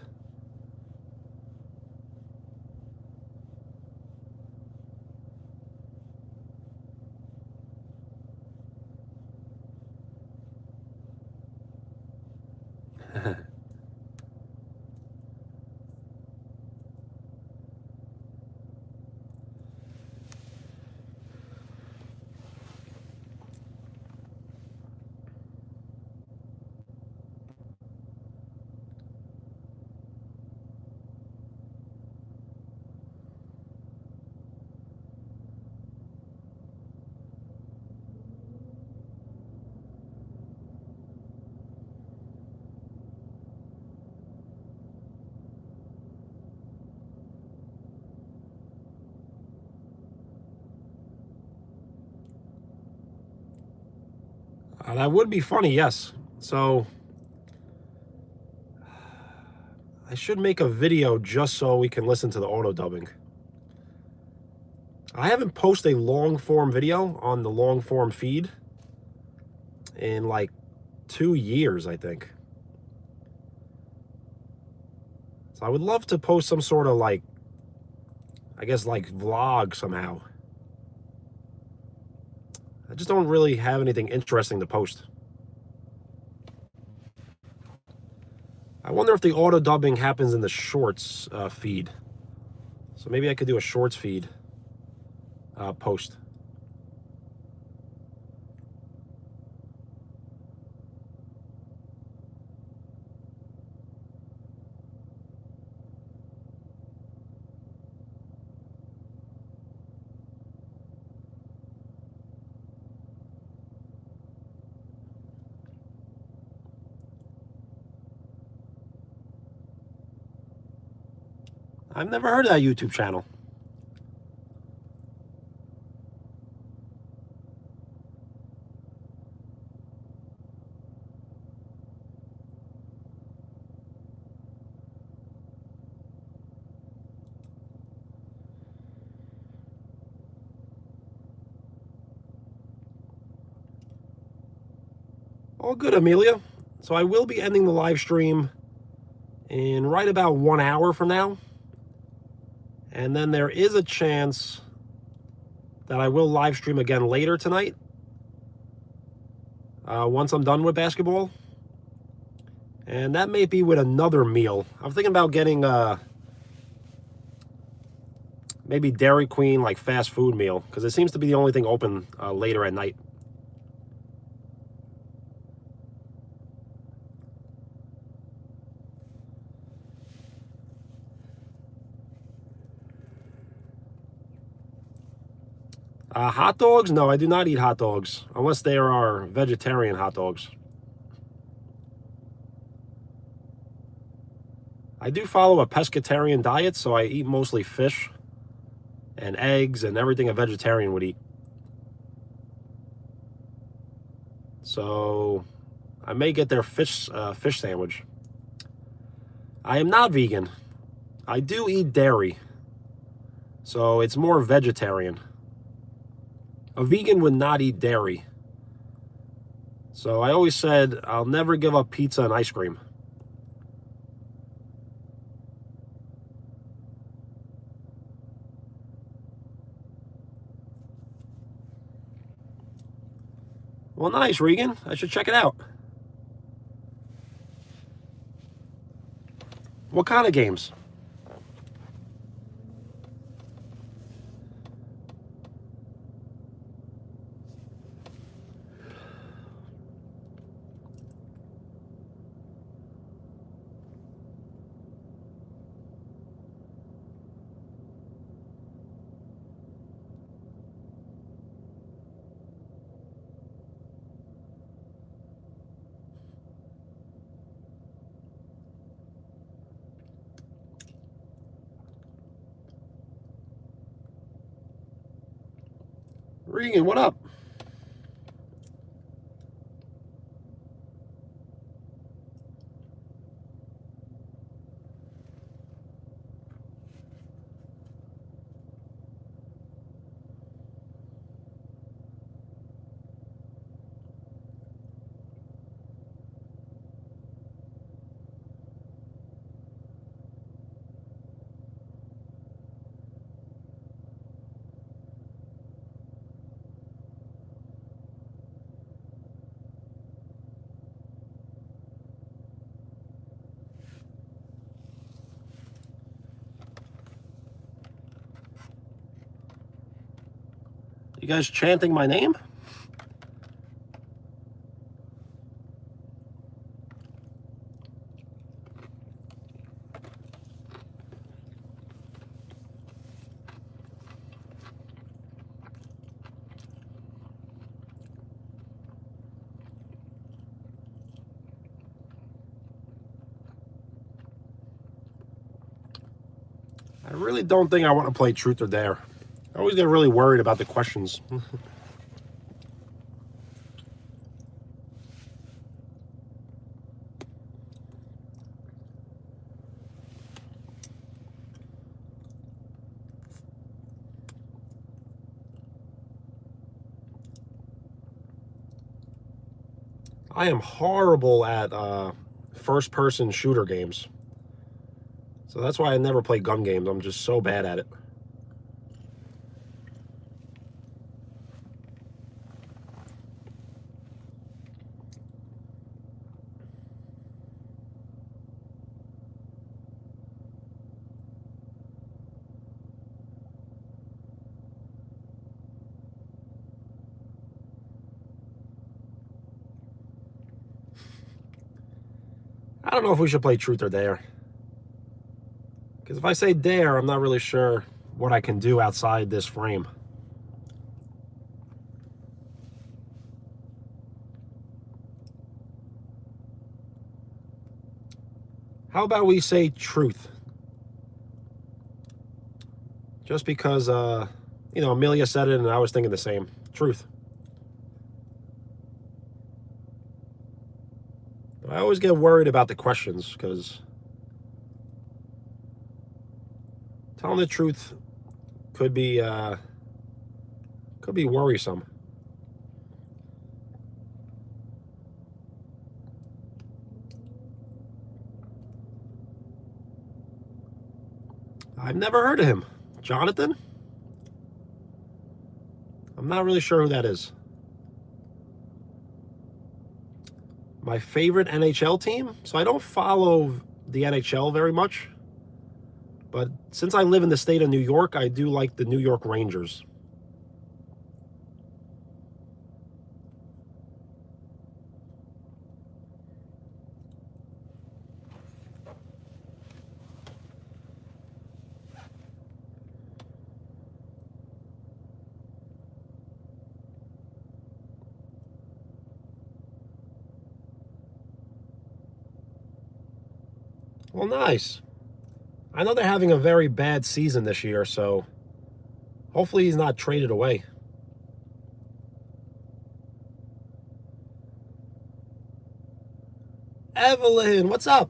That would be funny, yes. So I should make a video just so we can listen to the auto dubbing. I haven't posted a long form video on the long form feed in like 2 years, I think. So I would love to post some sort of like, I guess like vlog somehow. I just don't really have anything interesting to post. I wonder if the auto dubbing happens in the shorts feed. So maybe I could do a shorts feed post. I've never heard of that YouTube channel. All good, Amelia. So I will be ending the live stream in right about 1 hour from now. And then there is a chance that I will live stream again later tonight. Once I'm done with basketball. And that may be with another meal. I'm thinking about getting maybe Dairy Queen, like fast food meal, because it seems to be the only thing open later at night. Hot dogs? No, I do not eat hot dogs, unless they are vegetarian hot dogs. I do follow a pescatarian diet, so I eat mostly fish and eggs and everything a vegetarian would eat. So I may get their fish sandwich. I am not vegan. I do eat dairy, so it's more vegetarian. A vegan would not eat dairy. So I always said I'll never give up pizza and ice cream. Well, nice, Regan. I should check it out. What kind of games? Regan, what up? You guys chanting my name? I really don't think I want to play Truth or Dare. I always get really worried about the questions. I am horrible at first-person shooter games. So that's why I never play gun games. I'm just so bad at it. I don't know if we should play Truth or Dare. Because if I say Dare, I'm not really sure what I can do outside this frame. How about we say Truth? Just because, Amelia said it and I was thinking the same. Truth. But I always get worried about the questions because telling the truth could be worrisome. I've never heard of him. Jonathan? I'm not really sure who that is. My favorite NHL team? So I don't follow the NHL very much. But since I live in the state of New York, I do like the New York Rangers. Well, nice. I know they're having a very bad season this year, so hopefully he's not traded away. Evelyn, what's up?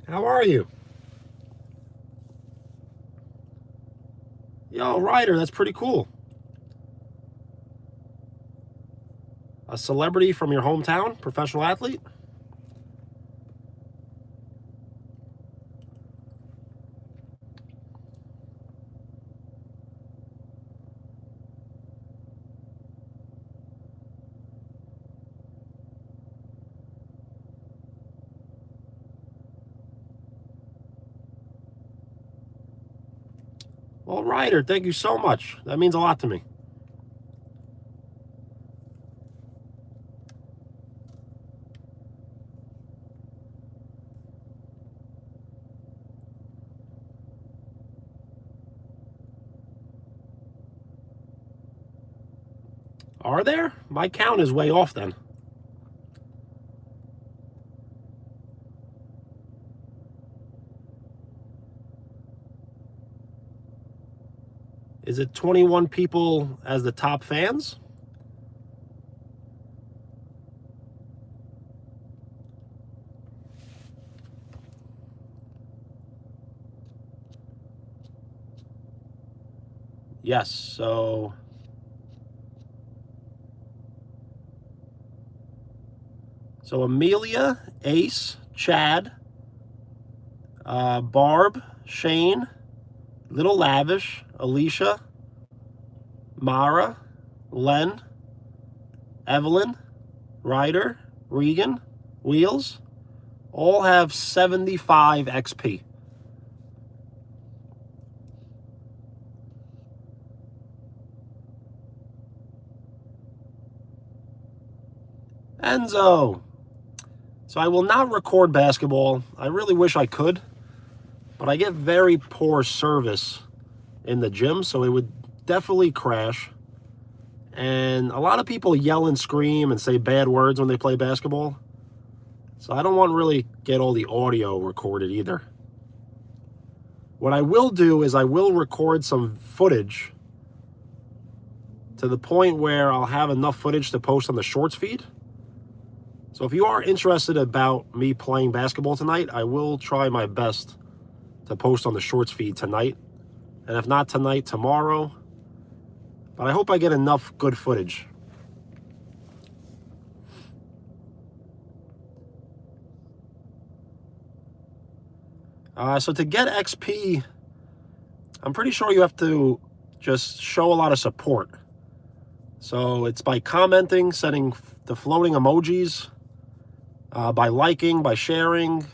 How are you? Yo, Ryder, that's pretty cool. A celebrity from your hometown, professional athlete? Well, Ryder, thank you so much. That means a lot to me. Are there? My count is way off then. Is it 21 people as the top fans? Yes, so Amelia, Ace, Chad, Barb, Shane, Little Lavish, Alicia, Mara, Len, Evelyn, Ryder, Regan, Wheels, all have 75 XP. Enzo. So I will not record basketball. I really wish I could, but I get very poor service in the gym, so it would definitely crash. And a lot of people yell and scream and say bad words when they play basketball. So I don't want to really get all the audio recorded either. What I will do is I will record some footage to the point where I'll have enough footage to post on the Shorts feed. So if you are interested about me playing basketball tonight, I will try my best to post on the Shorts feed tonight. And if not tonight, tomorrow. But I hope I get enough good footage. So to get XP, I'm pretty sure you have to just show a lot of support. So it's by commenting, setting the floating emojis, by liking, by sharing,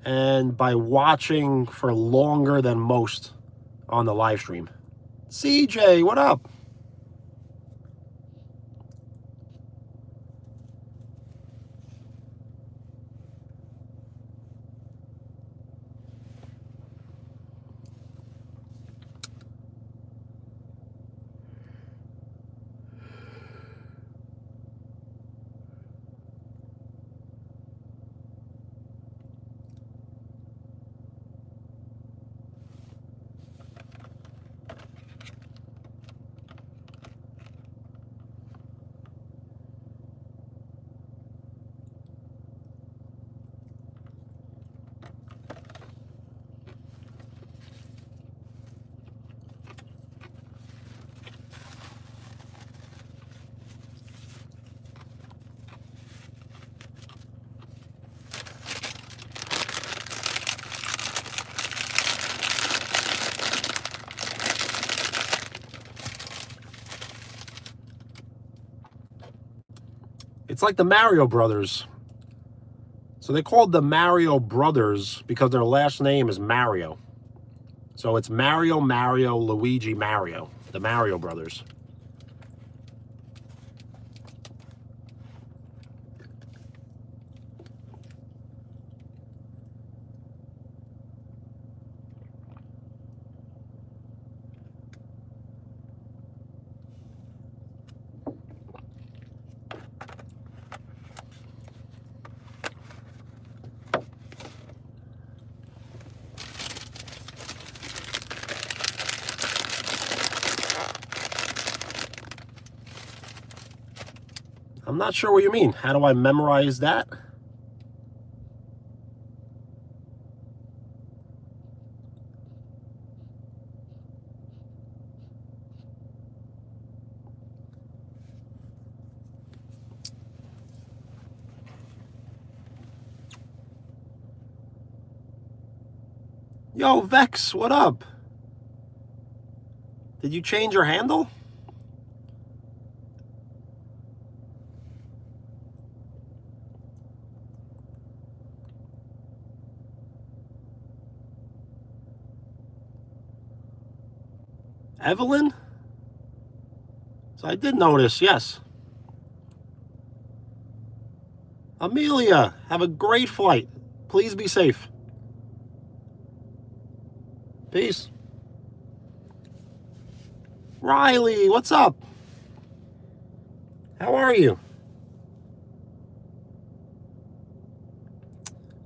and by watching for longer than most on the live stream. CJ, what up? It's like the Mario Brothers. So they called the Mario Brothers because their last name is Mario. So it's Mario, Luigi, Mario. The Mario Brothers. I'm not sure what you mean. How do I memorize that? Yo, Vex, what up? Did you change your handle? Evelyn? So I did notice, yes. Amelia, have a great flight. Please be safe. Peace. Riley, what's up? How are you?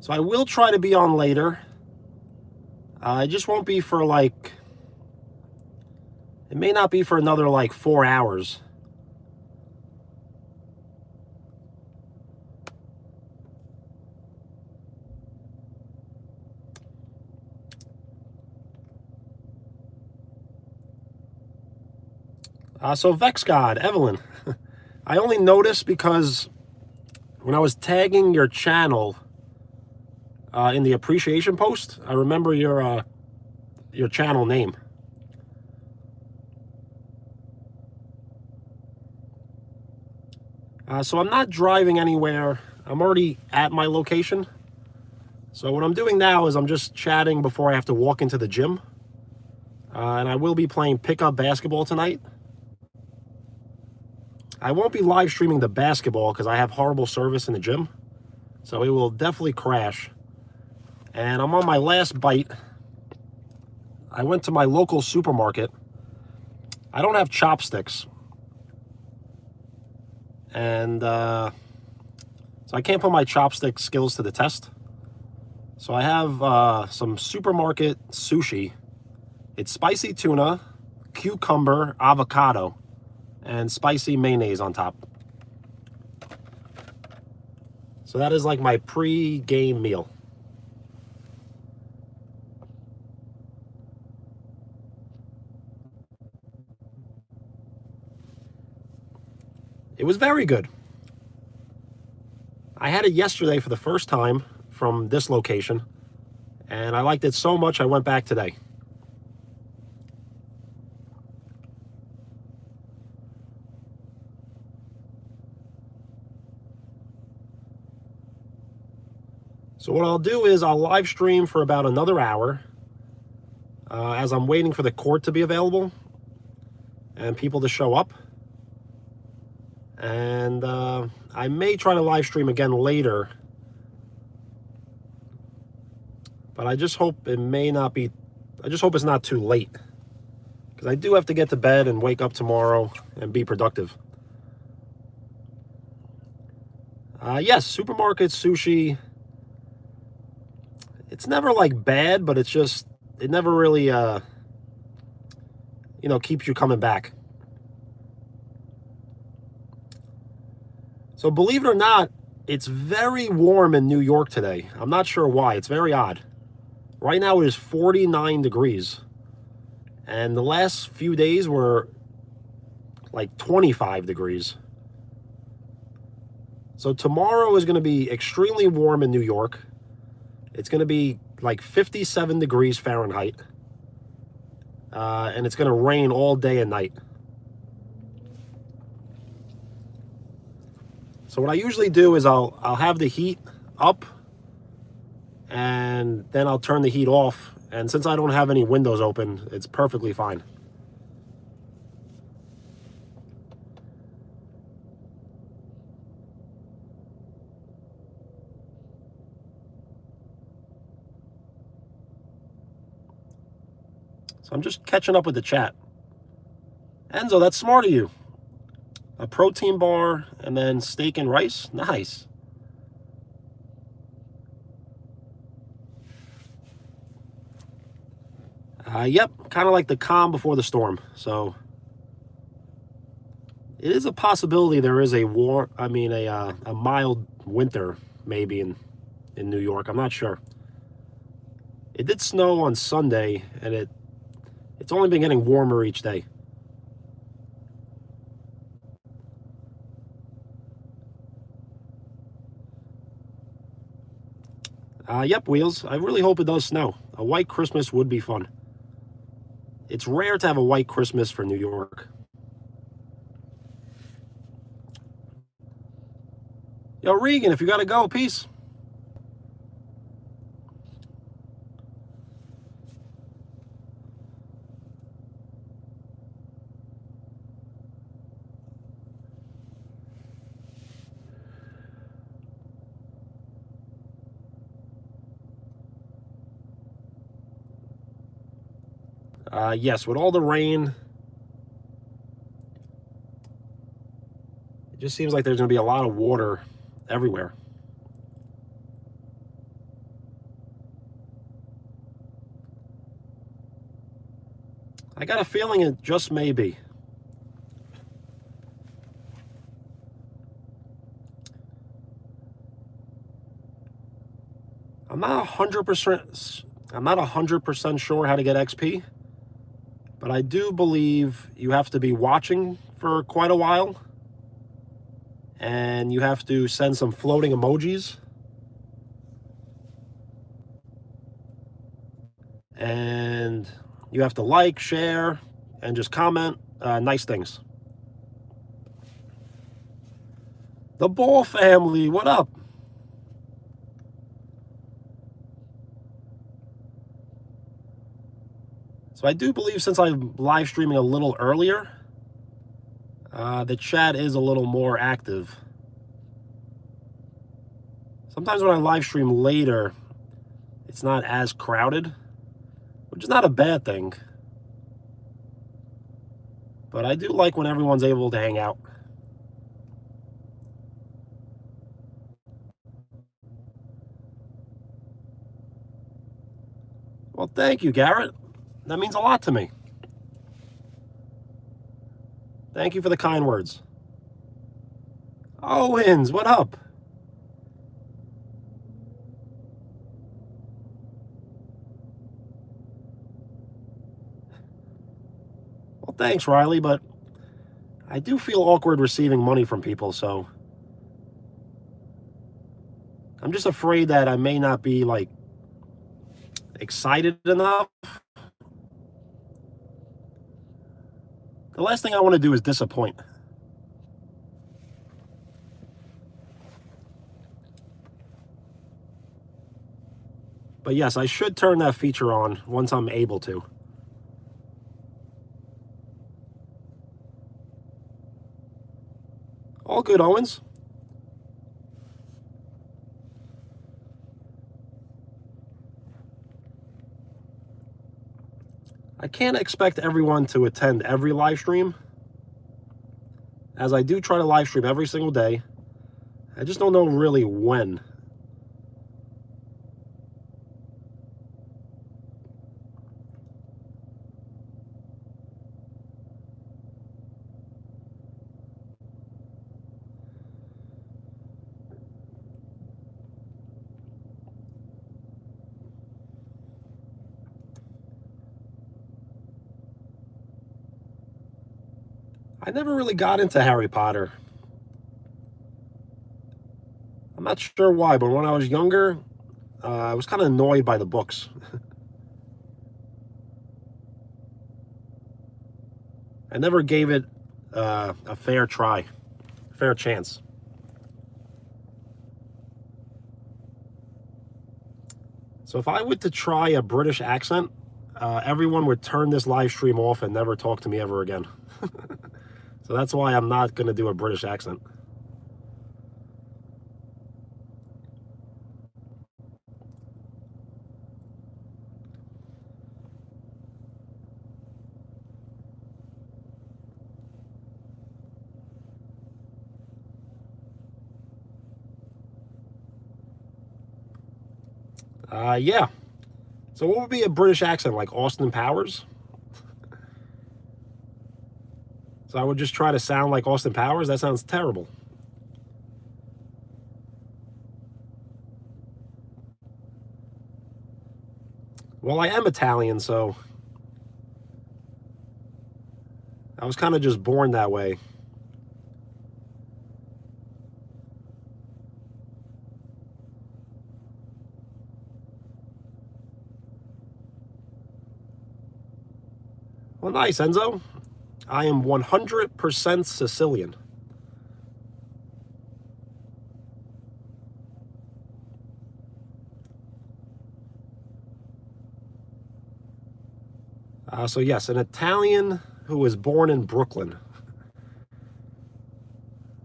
So I will try to be on later. I just won't be for like, it may not be for another like 4 hours. So Vex God, Evelyn, I only noticed because when I was tagging your channel in the appreciation post, I remember your channel name. So I'm not driving anywhere. I'm already at my location. So what I'm doing now is I'm just chatting before I have to walk into the gym. And I will be playing pickup basketball tonight. I won't be live streaming the basketball because I have horrible service in the gym. So it will definitely crash. And I'm on my last bite. I went to my local supermarket. I don't have chopsticks. And so I can't put my chopstick skills to the test. So I have some supermarket sushi. It's spicy tuna, cucumber, avocado, and spicy mayonnaise on top. So that is like my pre-game meal. It was very good. I had it yesterday for the first time from this location, and I liked it so much I went back today. So what I'll do is I'll live stream for about another hour as I'm waiting for the court to be available and people to show up. And I may try to live stream again later, but I just hope it may not be, I just hope it's not too late, because I do have to get to bed and wake up tomorrow and be productive. Yes, supermarket sushi, it's never like bad, but it's just, it never really, keeps you coming back. So believe it or not, it's very warm in New York today. I'm not sure why. It's very odd. Right now it is 49 degrees. And the last few days were like 25 degrees. So tomorrow is going to be extremely warm in New York. It's going to be like 57 degrees Fahrenheit. And it's going to rain all day and night. So what I usually do is I'll have the heat up, and then I'll turn the heat off. And since I don't have any windows open, it's perfectly fine. So I'm just catching up with the chat. Enzo, that's smart of you. A protein bar and then steak and rice. Nice. Yep, kind of like the calm before the storm. So it is a possibility there is a mild winter maybe in New York. I'm not sure. It did snow on Sunday, and it's only been getting warmer each day. Yep, Wheels. I really hope it does snow. A white Christmas would be fun. It's rare to have a white Christmas for New York. Yo, Regan, if you got to go, peace. Yes, with all the rain, it just seems like there's going to be a lot of water everywhere. I got a feeling it just may be. I'm not 100% sure how to get XP, but I do believe you have to be watching for quite a while, and you have to send some floating emojis, and you have to like, share, and just comment nice things. The Ball family, what up? So I do believe, since I'm live streaming a little earlier, the chat is a little more active. Sometimes when I live stream later, it's not as crowded, which is not a bad thing. But I do like when everyone's able to hang out. Well, thank you, Garrett. That means a lot to me. Thank you for the kind words. Owens, what up? Well, thanks, Riley, but I do feel awkward receiving money from people, so I'm just afraid that I may not be, like, excited enough. The last thing I want to do is disappoint. But yes, I should turn that feature on once I'm able to. All good, Owens. I can't expect everyone to attend every live stream, as I do try to live stream every single day. I just don't know really when. I never really got into Harry Potter. I'm not sure why, but when I was younger, I was kind of annoyed by the books. I never gave it a fair try, fair chance. So if I were to try a British accent, everyone would turn this live stream off and never talk to me ever again. So that's why I'm not going to do a British accent. Yeah. So what would be a British accent, like Austin Powers? So I would just try to sound like Austin Powers? That sounds terrible. Well, I am Italian, so I was kind of just born that way. Well, nice, Enzo. I am 100% Sicilian. So yes, an Italian who was born in Brooklyn.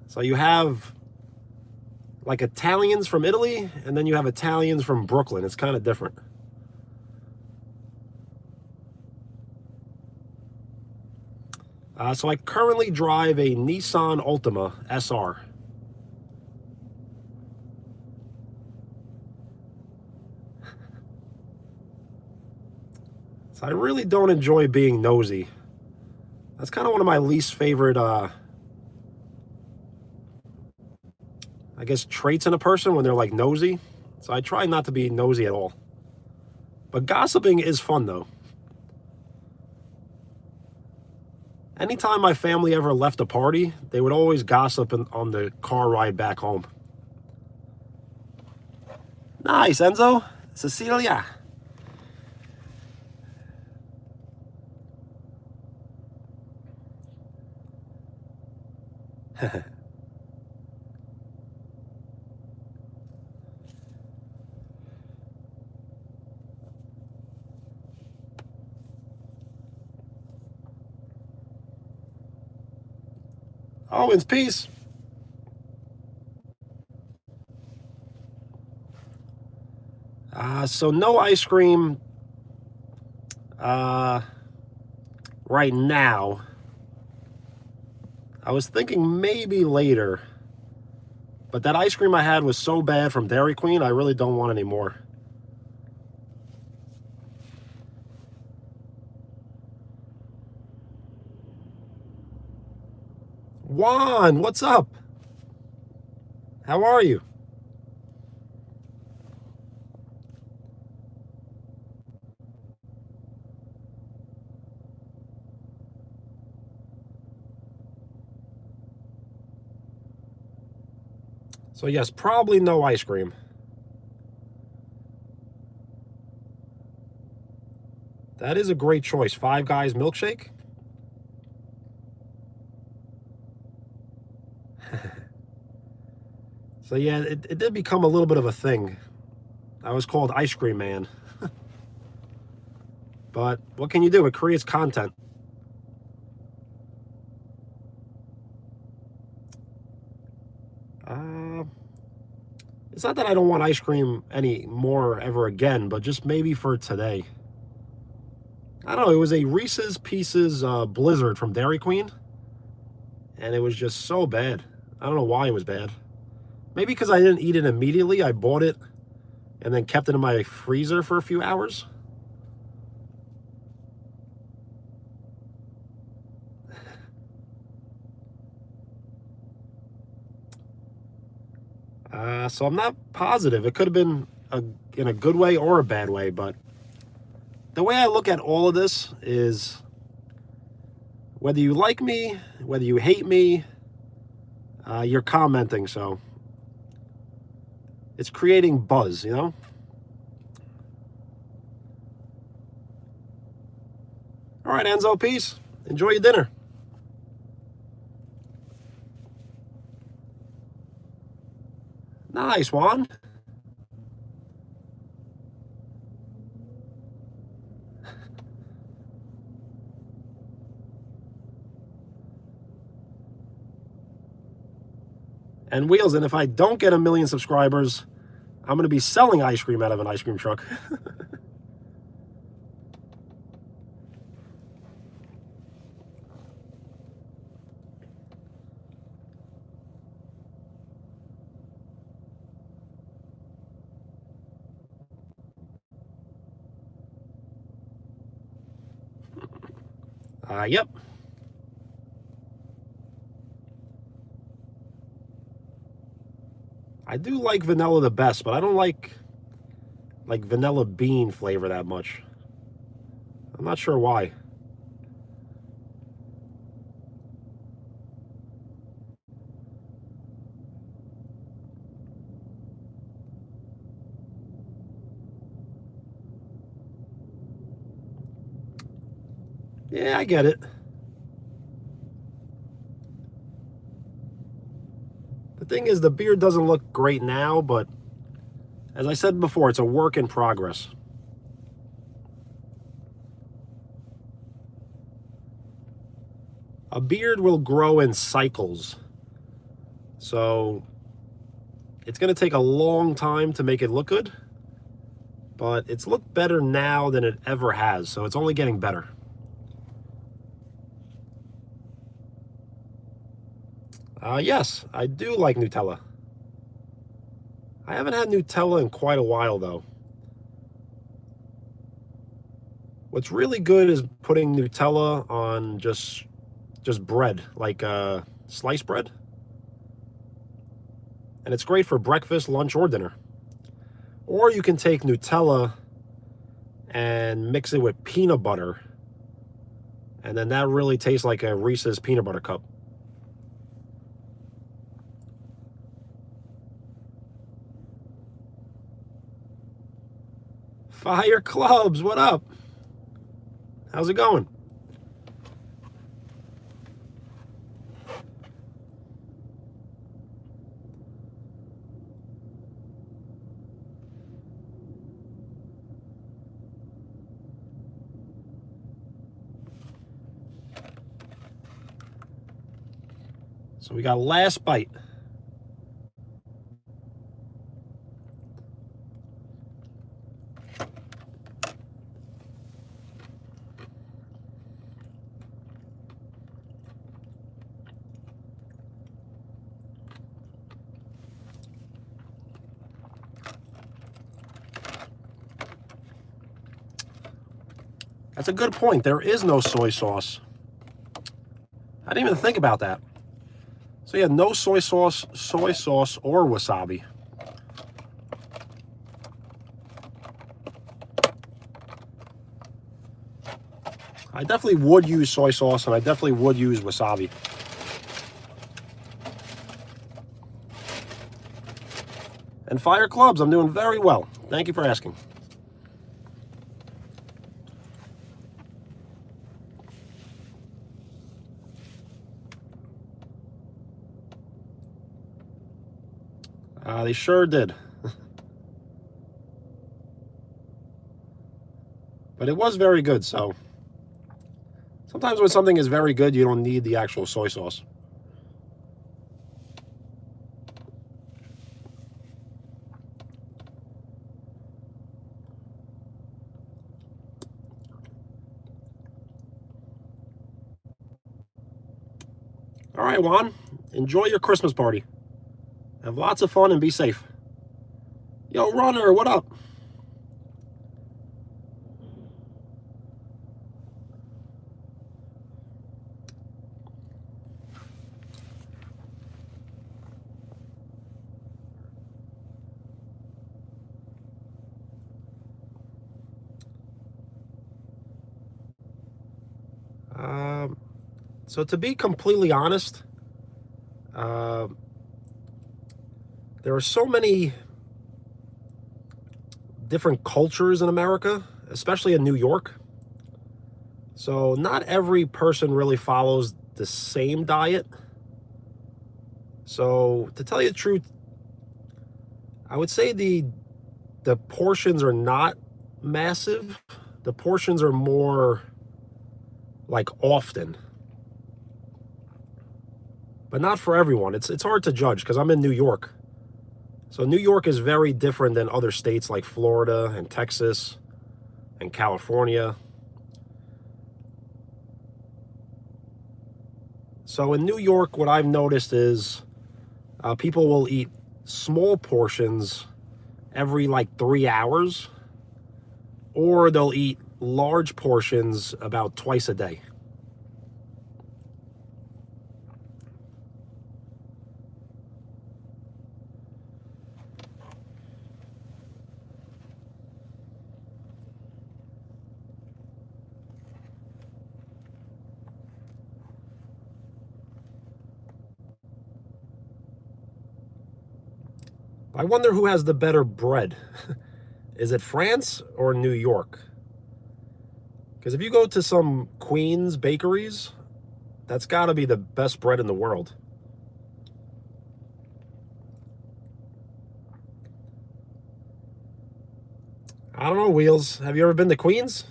So you have like Italians from Italy, and then you have Italians from Brooklyn. It's kind of different. So I currently drive a Nissan Altima SR. So I really don't enjoy being nosy. That's kind of one of my least favorite, I guess, traits in a person, when they're like nosy. So I try not to be nosy at all. But gossiping is fun, though. Anytime my family ever left a party, they would always gossip on the car ride back home. Nice, Enzo. Cecilia. Oh, it's peace. So no ice cream right now. I was thinking maybe later. But that ice cream I had was so bad from Dairy Queen, I really don't want any more. Juan, what's up? How are you? So yes, probably no ice cream. That is a great choice. Five Guys milkshake. So yeah, it did become a little bit of a thing. I was called Ice Cream Man. But what can you do? It creates content. It's not that I don't want ice cream anymore ever again, but just maybe for today. I don't know. It was a Reese's Pieces Blizzard from Dairy Queen, and it was just so bad. I don't know why it was bad. Maybe because I didn't eat it immediately. I bought it and then kept it in my freezer for a few hours. So I'm not positive. It could have been in a good way or a bad way, but the way I look at all of this is whether you like me, whether you hate me, you're commenting, so it's creating buzz, you know? All right, Enzo, peace. Enjoy your dinner. Nice, Juan. And Wheels, and if I don't get 1,000,000 subscribers, I'm going to be selling ice cream out of an ice cream truck. Yep. I do like vanilla the best, but I don't like vanilla bean flavor that much. I'm not sure why. Yeah, I get it. The thing is, the beard doesn't look great now, but as I said before, it's a work in progress. A beard will grow in cycles. So it's going to take a long time to make it look good, but it's looked better now than it ever has. So it's only getting better. Yes, I do like Nutella. I haven't had Nutella in quite a while, though. What's really good is putting Nutella on just bread, like sliced bread. And it's great for breakfast, lunch, or dinner. Or you can take Nutella and mix it with peanut butter, and then that really tastes like a Reese's peanut butter cup. Fire Clubs, what up? How's it going? So we got last bite. That's a good point. There is no soy sauce. I didn't even think about that. So yeah, no soy sauce or wasabi. I definitely would use soy sauce, and I definitely would use wasabi. And Fire Clubs, I'm doing very well. Thank you for asking. They sure did. But it was very good, so sometimes when something is very good, you don't need the actual soy sauce. All right, Juan, enjoy your Christmas party. Have lots of fun and be safe. Yo, Runner, what up? So to be completely honest, there are so many different cultures in America, especially in New York. So not every person really follows the same diet. So to tell you the truth, I would say the portions are not massive. The portions are more like often. But not for everyone. It's hard to judge because I'm in New York. So New York is very different than other states like Florida and Texas and California. So in New York, what I've noticed is people will eat small portions every like 3 hours, or they'll eat large portions about twice a day. I wonder who has the better bread. Is it France or New York? Because if you go to some Queens bakeries, that's got to be the best bread in the world. I don't know, Wheels. Have you ever been to Queens?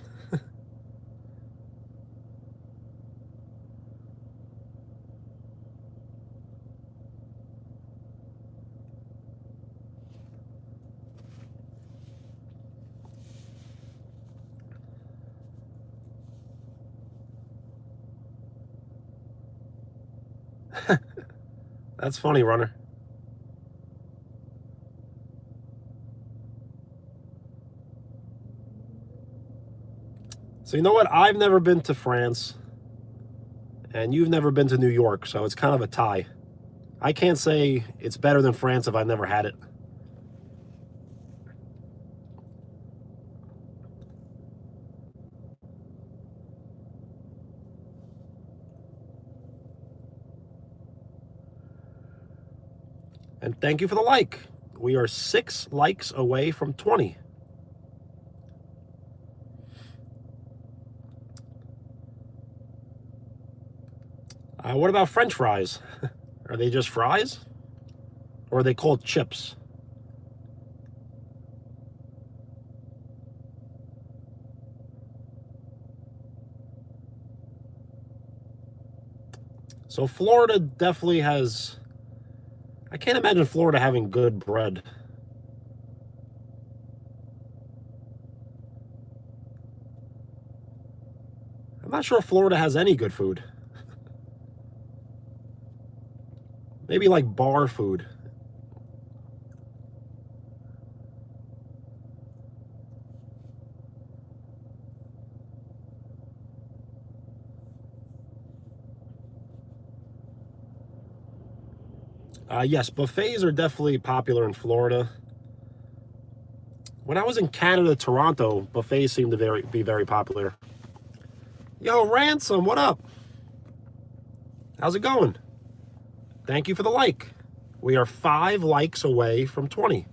That's funny, Runner. So you know what? I've never been to France, and you've never been to New York, so it's kind of a tie. I can't say it's better than France if I've never had it. And thank you for the like. We are 6 likes away from 20. What about French fries? Are they just fries? Or are they called chips? So Florida definitely has... I can't imagine Florida having good bread. I'm not sure if Florida has any good food. Maybe like bar food. Yes, buffets are definitely popular in Florida. When I was in Canada, Toronto, buffets seemed to be very popular. Yo, Ransom, what up? How's it going? Thank you for the like. We are 5 likes away from 20.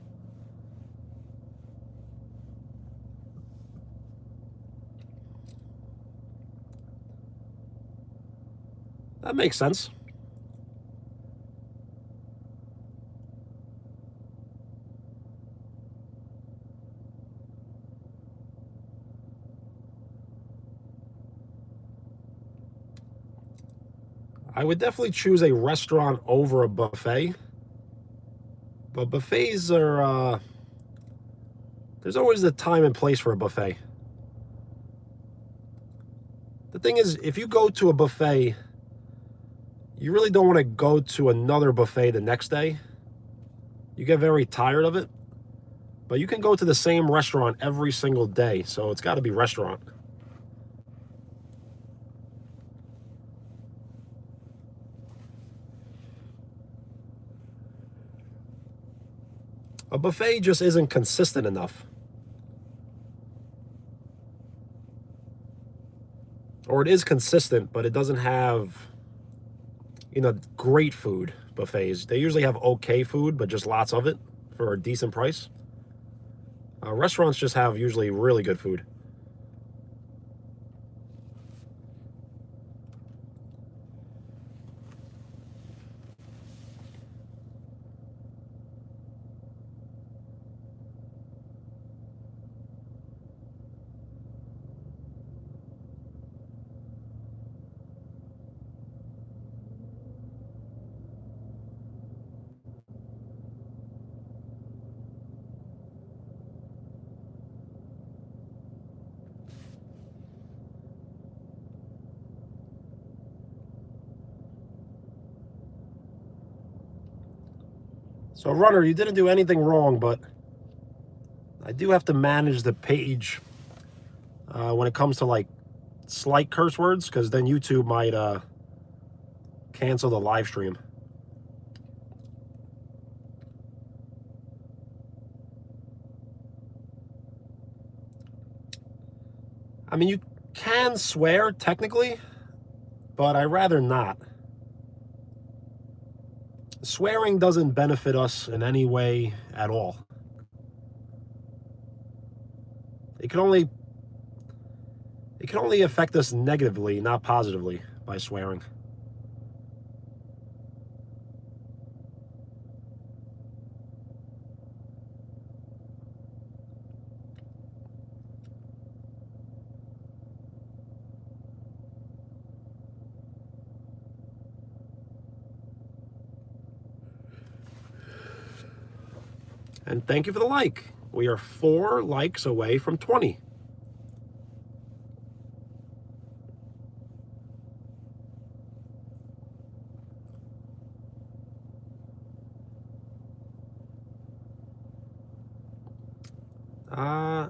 That makes sense. I would definitely choose a restaurant over a buffet. But buffets are... there's always a time and place for a buffet. The thing is, if you go to a buffet, you really don't want to go to another buffet the next day. You get very tired of it. But you can go to the same restaurant every single day, so it's got to be restaurant. A buffet just isn't consistent enough. Or it is consistent, but it doesn't have, great food. Buffets, they usually have okay food, but just lots of it for a decent price. Restaurants just have usually really good food. So, Runner, you didn't do anything wrong, but I do have to manage the page when it comes to, like, slight curse words, because then YouTube might cancel the live stream. I mean, you can swear, technically, but I'd rather not. Swearing doesn't benefit us in any way at all. It It can only affect us negatively, not positively, by swearing. And thank you for the like. We are 4 likes away from 20.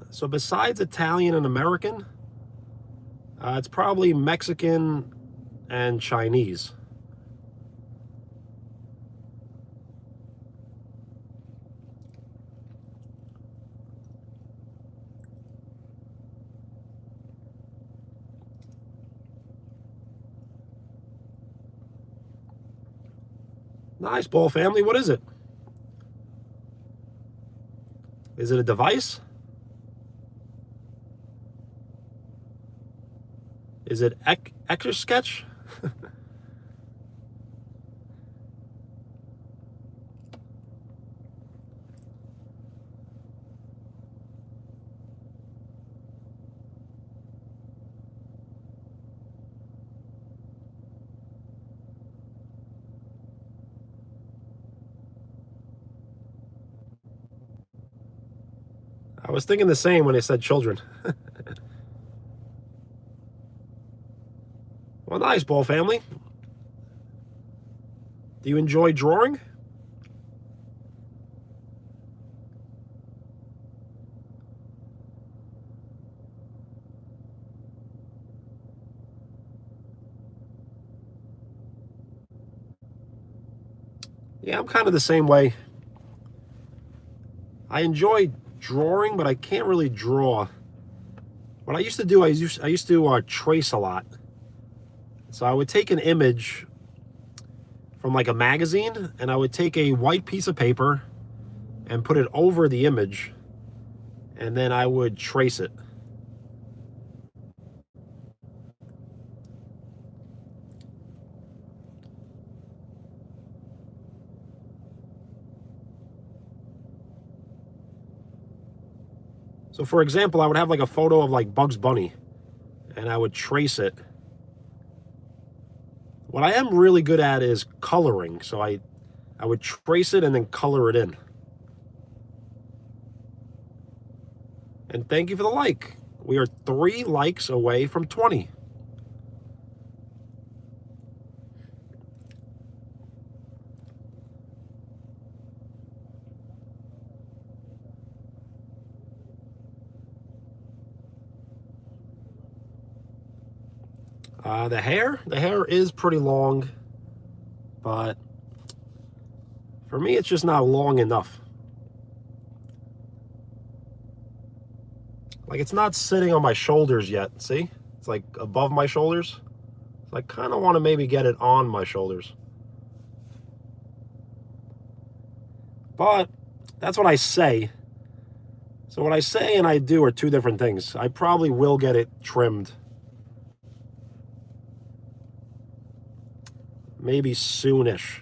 So besides Italian and American, it's probably Mexican and Chinese. Nice, Ball family. What is it? Is it a device? Is it Etch-a-Sketch? I was thinking the same when they said children. Well, nice, Ball family. Do you enjoy drawing? Yeah, I'm kind of the same way. I enjoy drawing, but I can't really draw. What I used to do, I used to trace a lot. So I would take an image from like a magazine, and I would take a white piece of paper and put it over the image, and then I would trace it. So for example, I would have like a photo of like Bugs Bunny, and I would trace it. What I am really good at is coloring, so I would trace it and then color it in. And thank you for the like. We are 3 likes away from 20. The hair is pretty long, but for me, it's just not long enough. Like, it's not sitting on my shoulders yet, see? It's like above my shoulders. So I kind of want to maybe get it on my shoulders. But that's what I say. So what I say and I do are 2 different things. I probably will get it trimmed. Maybe soonish.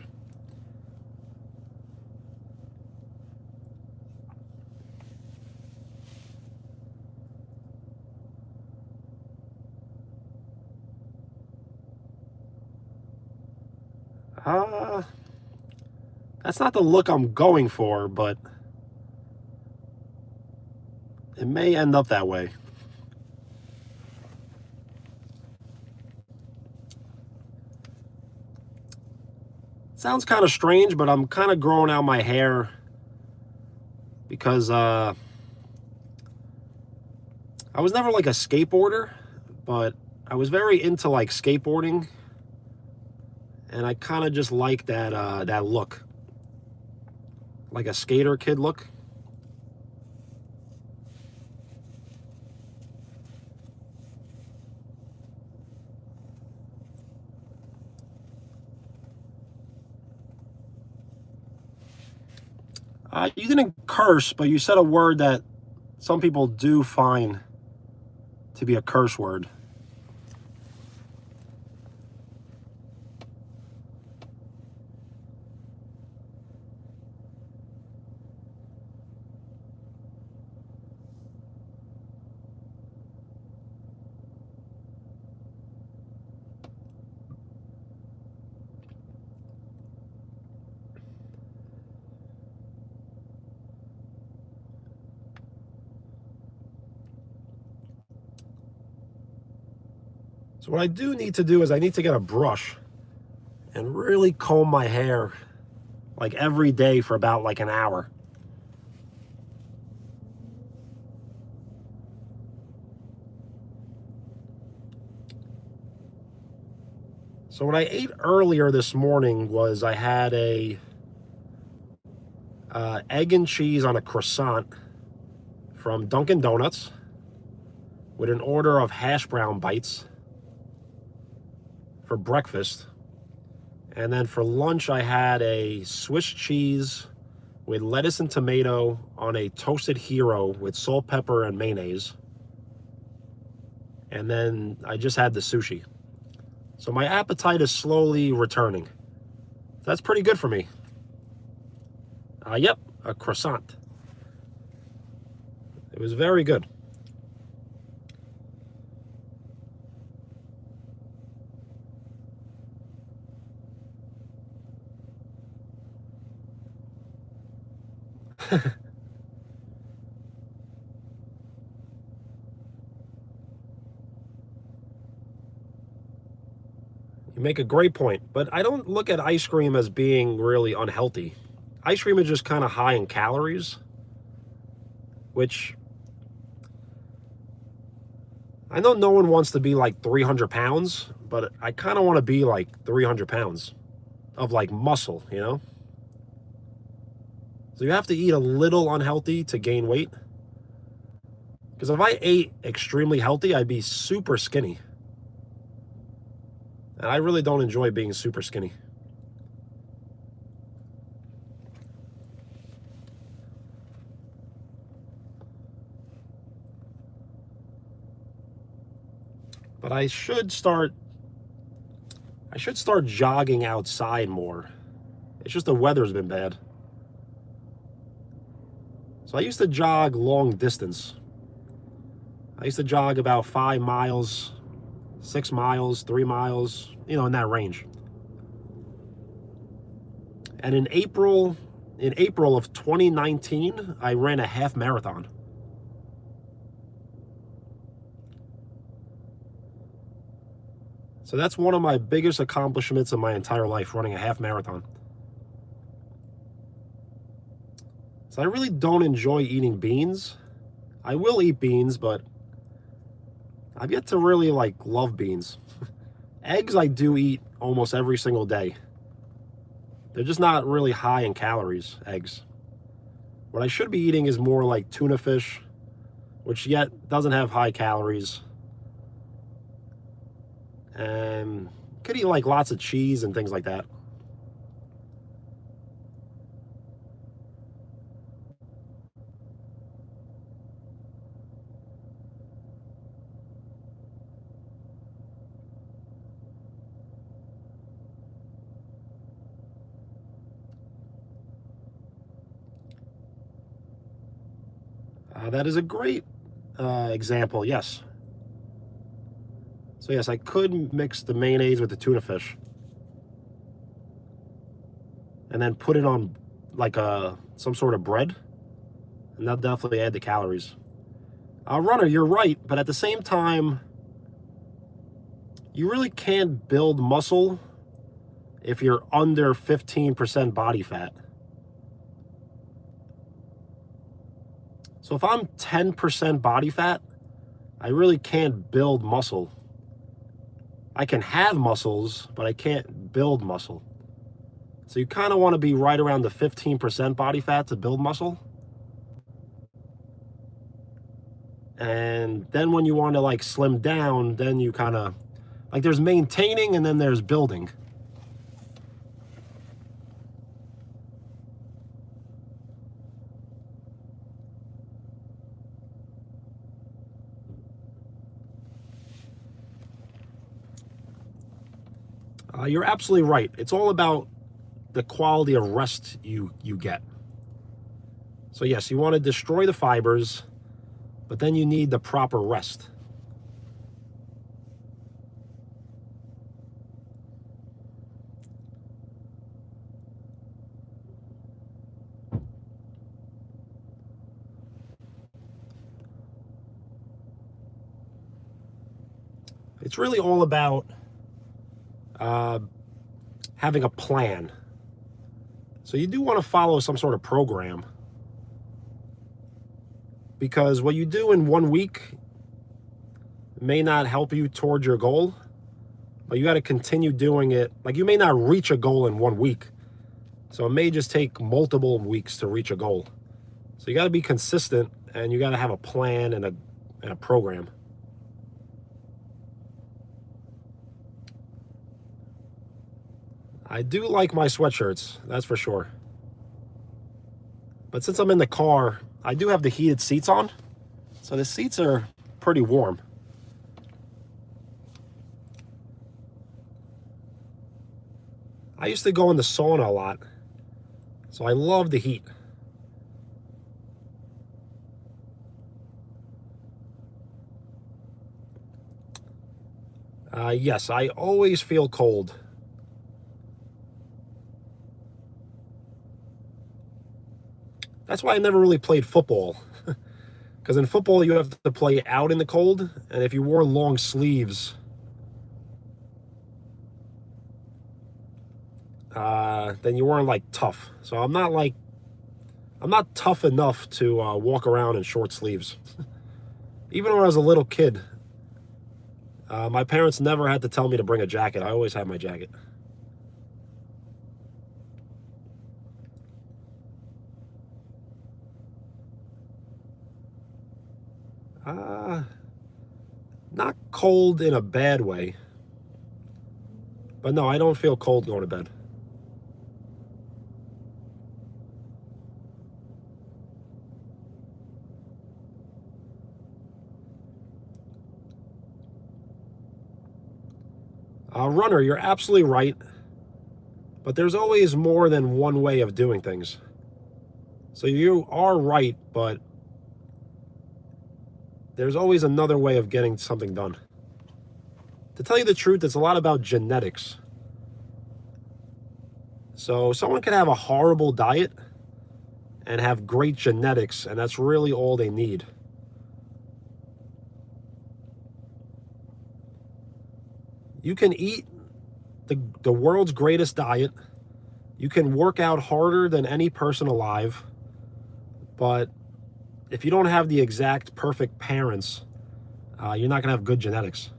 That's not the look I'm going for, but it may end up that way. Sounds kind of strange, but I'm kind of growing out my hair because I was never like a skateboarder, but I was very into like skateboarding, and I kind of just like that look, like a skater kid look. You didn't curse, but you said a word that some people do find to be a curse word. So what I do need to do is I need to get a brush and really comb my hair like every day for about like an hour. So what I ate earlier this morning was I had a egg and cheese on a croissant from Dunkin' Donuts with an order of hash brown bites for breakfast. And then for lunch, I had a Swiss cheese with lettuce and tomato on a toasted hero with salt, pepper, and mayonnaise. And then I just had the sushi. So my appetite is slowly returning. That's pretty good for me. Yep, a croissant. It was very good. You make a great point, but I don't look at ice cream as being really unhealthy. Ice cream is just kind of high in calories, which I know no one wants to be like 300 pounds, but I kind of want to be like 300 pounds of like muscle, you know? So you have to eat a little unhealthy to gain weight. Because if I ate extremely healthy, I'd be super skinny. And I really don't enjoy being super skinny. But I should start jogging outside more. It's just the weather's been bad. So I used to jog long distance. I used to jog about 5 miles, 6 miles, 3 miles, you know, in that range. And in April of 2019, I ran a half marathon. So that's one of my biggest accomplishments in my entire life, running a half marathon. So I really don't enjoy eating beans. I will eat beans, but I've yet to really like love beans. Eggs I do eat almost every single day. They're just not really high in calories, eggs. What I should be eating is more like tuna fish, which yet doesn't have high calories. And could eat like lots of cheese and things like that. That is a great example, yes. So yes, I could mix the mayonnaise with the tuna fish and then put it on like some sort of bread, and that'll definitely add the calories. Runner, you're right, but at the same time, you really can't build muscle if you're under 15% body fat. So if I'm 10% body fat, I really can't build muscle. I can have muscles, but I can't build muscle. So you kind of want to be right around the 15% body fat to build muscle. And then when you want to like slim down, then you kind of like there's maintaining and then there's building. You're absolutely right. It's all about the quality of rest you get. So yes, you want to destroy the fibers, but then you need the proper rest. It's really all about having a plan. So you do want to follow some sort of program, because what you do in 1 week may not help you toward your goal, but you got to continue doing it. Like, you may not reach a goal in 1 week, so it may just take multiple weeks to reach a goal. So you got to be consistent, and you got to have a plan and a program. I do like my sweatshirts, that's for sure. But since I'm in the car, I do have the heated seats on, so the seats are pretty warm. I used to go in the sauna a lot, so I love the heat. Yes, I always feel cold. That's why I never really played football. Because in football, you have to play out in the cold, and if you wore long sleeves, then you weren't like tough. So I'm not tough enough to walk around in short sleeves. Even when I was a little kid, my parents never had to tell me to bring a jacket. I always had my jacket. Not cold in a bad way. But no, I don't feel cold going to bed. Runner, you're absolutely right. But there's always more than one way of doing things. So you are right, but there's always another way of getting something done. To tell you the truth, it's a lot about genetics. So someone can have a horrible diet and have great genetics, and that's really all they need. You can eat the world's greatest diet. You can work out harder than any person alive, but if you don't have the exact perfect parents, you're not going to have good genetics.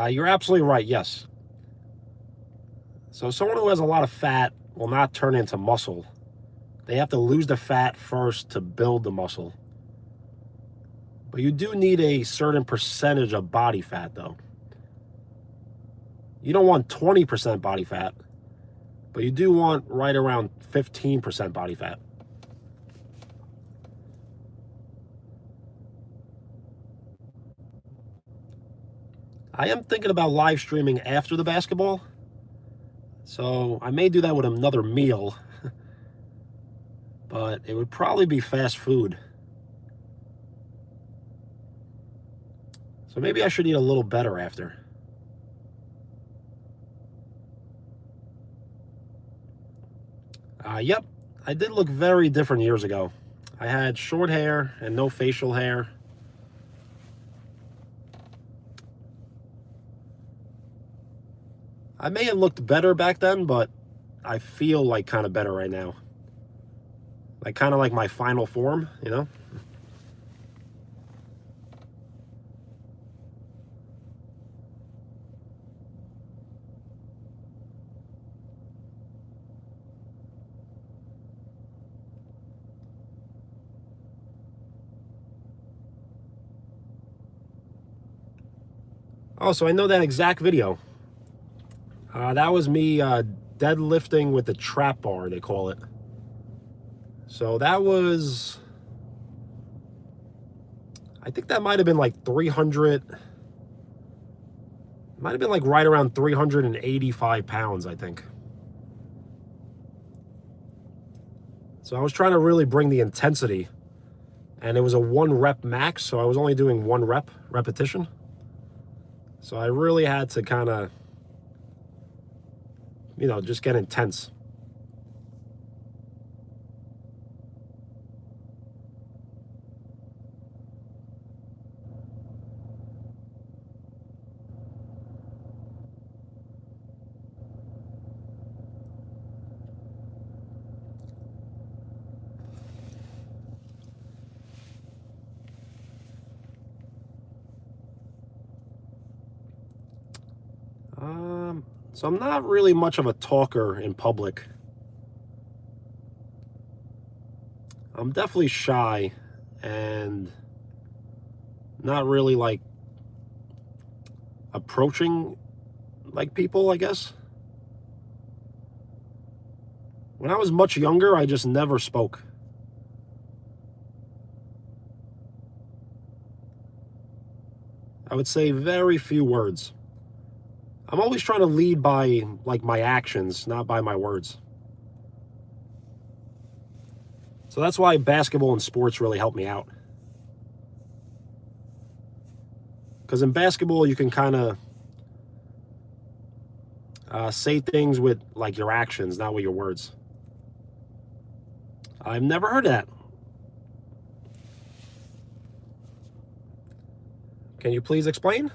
You're absolutely right, yes. So someone who has a lot of fat will not turn into muscle. They have to lose the fat first to build the muscle. But you do need a certain percentage of body fat, though. You don't want 20% body fat, but you do want right around 15% body fat. I am thinking about live streaming after the basketball, so I may do that with another meal, but it would probably be fast food. So maybe I should eat a little better after. Yep, I did look very different years ago. I had short hair and no facial hair. I may have looked better back then, but I feel like kind of better right now. Like kind of like my final form, you know? Oh, so I know that exact video. That was me deadlifting with the trap bar, they call it. So that was, I think that might have been like 300, might have been like right around 385 pounds, I think. So I was trying to really bring the intensity, and it was a 1 rep max, so I was only doing 1 repetition. So I really had to kind of, just get intense. So I'm not really much of a talker in public. I'm definitely shy and not really like approaching like people, I guess. When I was much younger, I just never spoke. I would say very few words. I'm always trying to lead by like my actions, not by my words. So that's why basketball and sports really help me out. Because in basketball, you can kind of say things with like your actions, not with your words. I've never heard that. Can you please explain?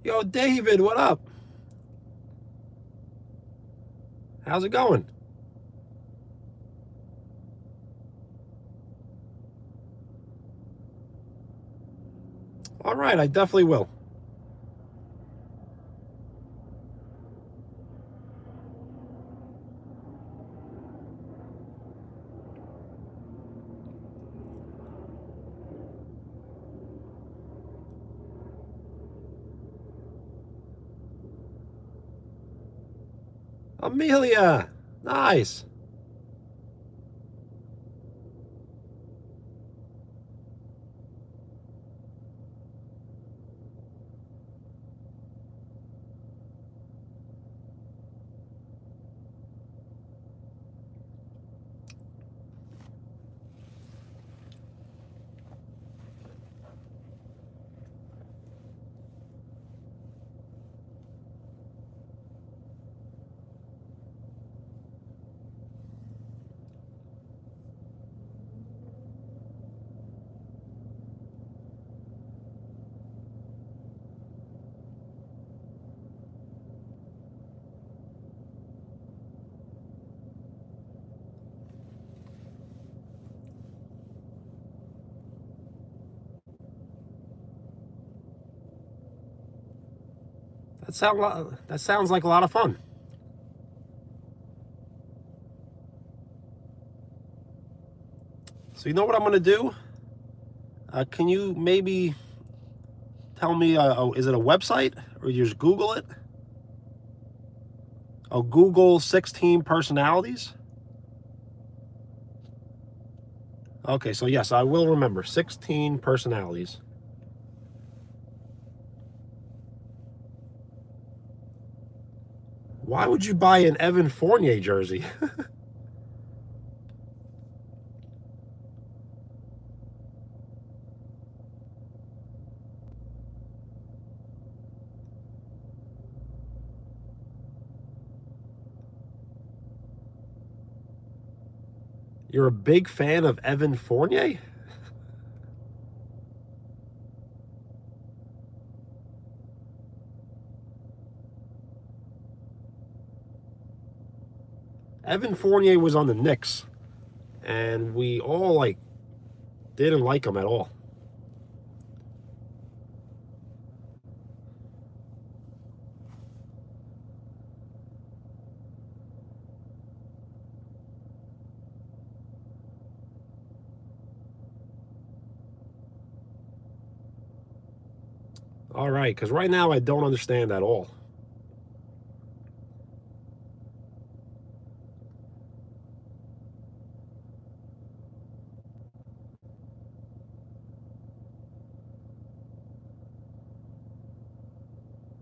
Yo, David, what up? How's it going? All right, I definitely will. Amelia, nice. That sounds like a lot of fun. So you know what I'm gonna do? Can you maybe tell me? Is it a website or you just Google it? Oh, Google 16 personalities. Okay, so yes, I will remember 16 personalities. Why would you buy an Evan Fournier jersey? You're a big fan of Evan Fournier? Evan Fournier was on the Knicks, and we all like didn't like him at all. All right, because right now I don't understand at all.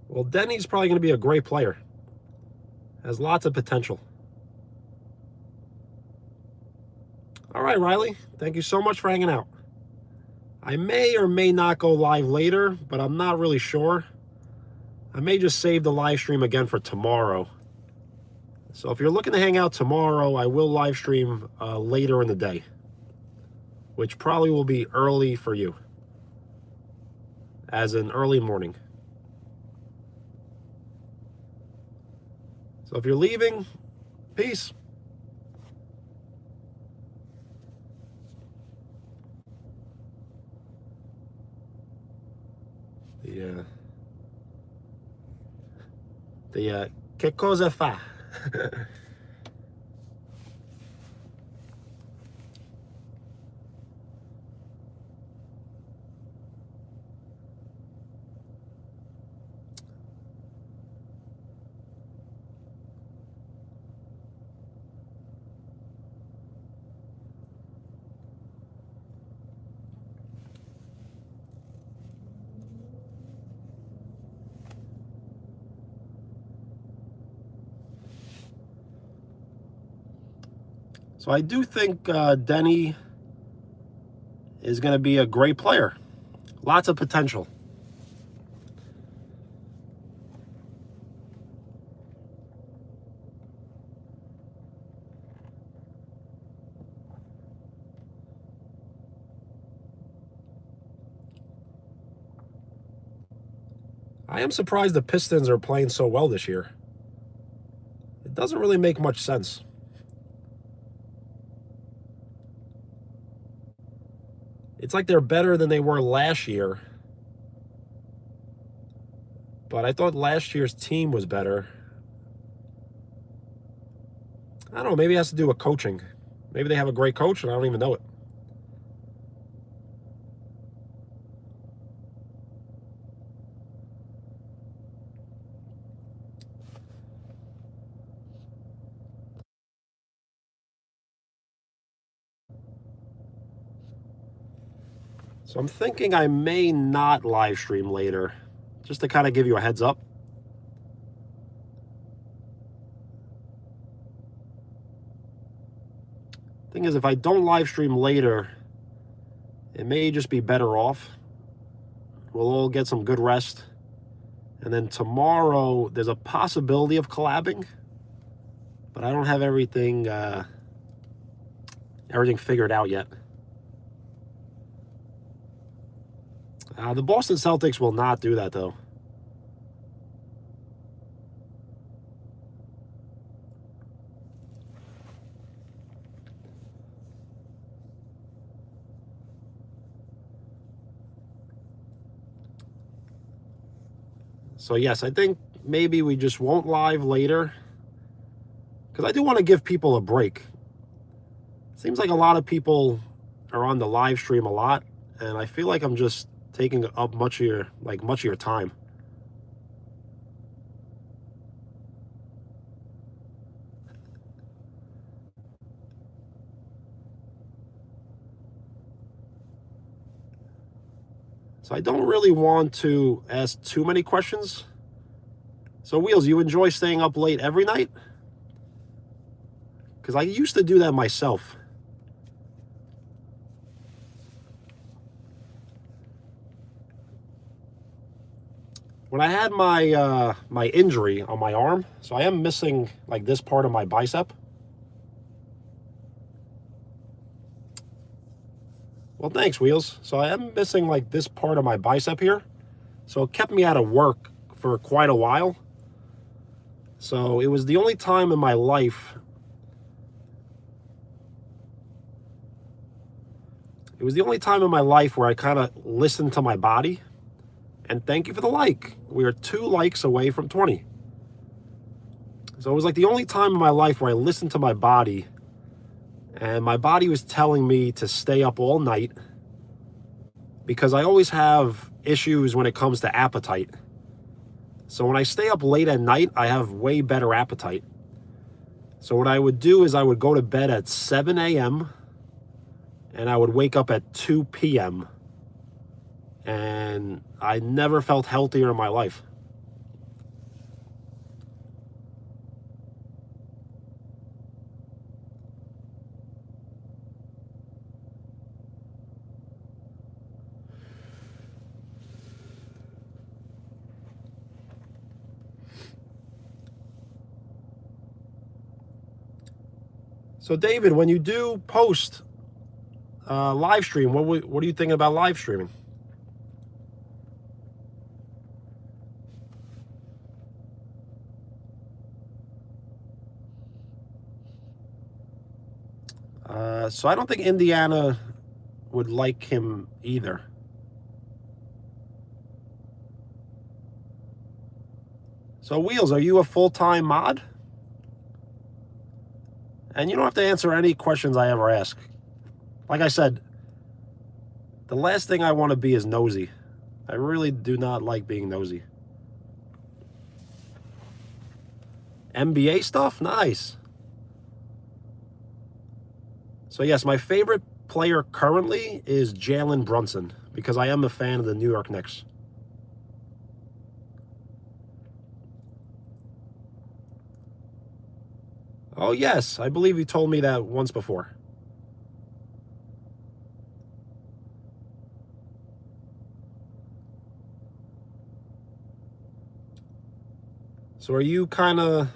Well, Denny's probably going to be a great player. Has lots of potential. All right, Riley. Thank you so much for hanging out. I may or may not go live later, but I'm not really sure. I may just save the live stream again for tomorrow. So if you're looking to hang out tomorrow, I will live stream later in the day, which probably will be early for you, as in early morning. So if you're leaving, peace. Che cosa fa? So I do think Denny is going to be a great player. Lots of potential. I am surprised the Pistons are playing so well this year. It doesn't really make much sense. It's like they're better than they were last year. But I thought last year's team was better. I don't know, maybe it has to do with coaching. Maybe they have a great coach and I don't even know it. So I'm thinking I may not live stream later, just to kind of give you a heads up. Thing is, if I don't live stream later, it may just be better off. We'll all get some good rest. And then tomorrow, there's a possibility of collabing, but I don't have everything figured out yet. The Boston Celtics will not do that, though. So, yes, I think maybe we just won't live later, because I do want to give people a break. It seems like a lot of people are on the live stream a lot, and I feel like I'm just taking up much of your time. So I don't really want to ask too many questions. So Wheels, you enjoy staying up late every night? Because I used to do that myself. When I had my my injury on my arm, so I am missing like this part of my bicep. Well, thanks, Wheels. So I am missing like this part of my bicep here. So it kept me out of work for quite a while. So it was the only time in my life. It was the only time in my life where I kind of listened to my body. And thank you for the like. We are 2 likes away from 20. So it was like the only time in my life where I listened to my body, and my body was telling me to stay up all night. because I always have issues when it comes to appetite. So when I stay up late at night, I have way better appetite. So what I would do is I would go to bed at 7 a.m. and I would wake up at 2 p.m. and I never felt healthier in my life. So David, when you do post live stream, what are you thinking about live streaming? So I don't think Indiana would like him either. So Wheels, are you a full-time mod? And you don't have to answer any questions I ever ask. Like I said, the last thing I want to be is nosy. I really do not like being nosy. NBA stuff? Nice. So yes, my favorite player currently is Jalen Brunson because I am a fan of the New York Knicks. Oh yes, I believe you told me that once before. So are you kind of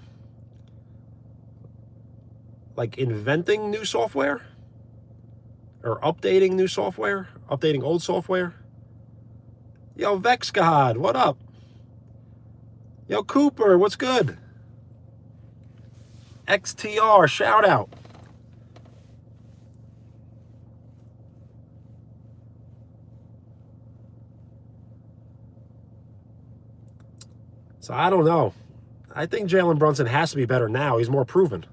like inventing new software? Or updating new software? Updating old software? Yo, VexGod, what up? Yo, Cooper, what's good? XTR, shout out. So I don't know. I think Jalen Brunson has to be better now. He's more proven.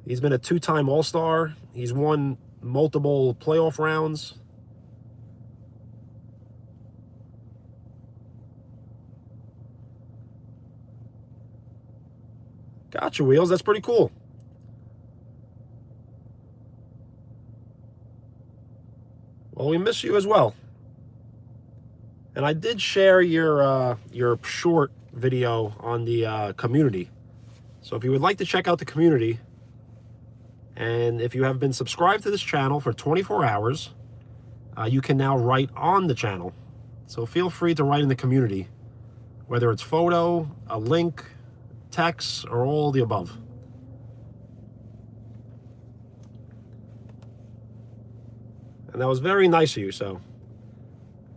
He's been a two-time All-Star. He's won multiple playoff rounds. Gotcha, Wheels. That's pretty cool. Well, we miss you as well. And I did share your short video on the community. So if you would like to check out the community, and if you have been subscribed to this channel for 24 hours, you can now write on the channel. So feel free to write in the community, whether it's photo, a link, text, or all the above. And that was very nice of you, so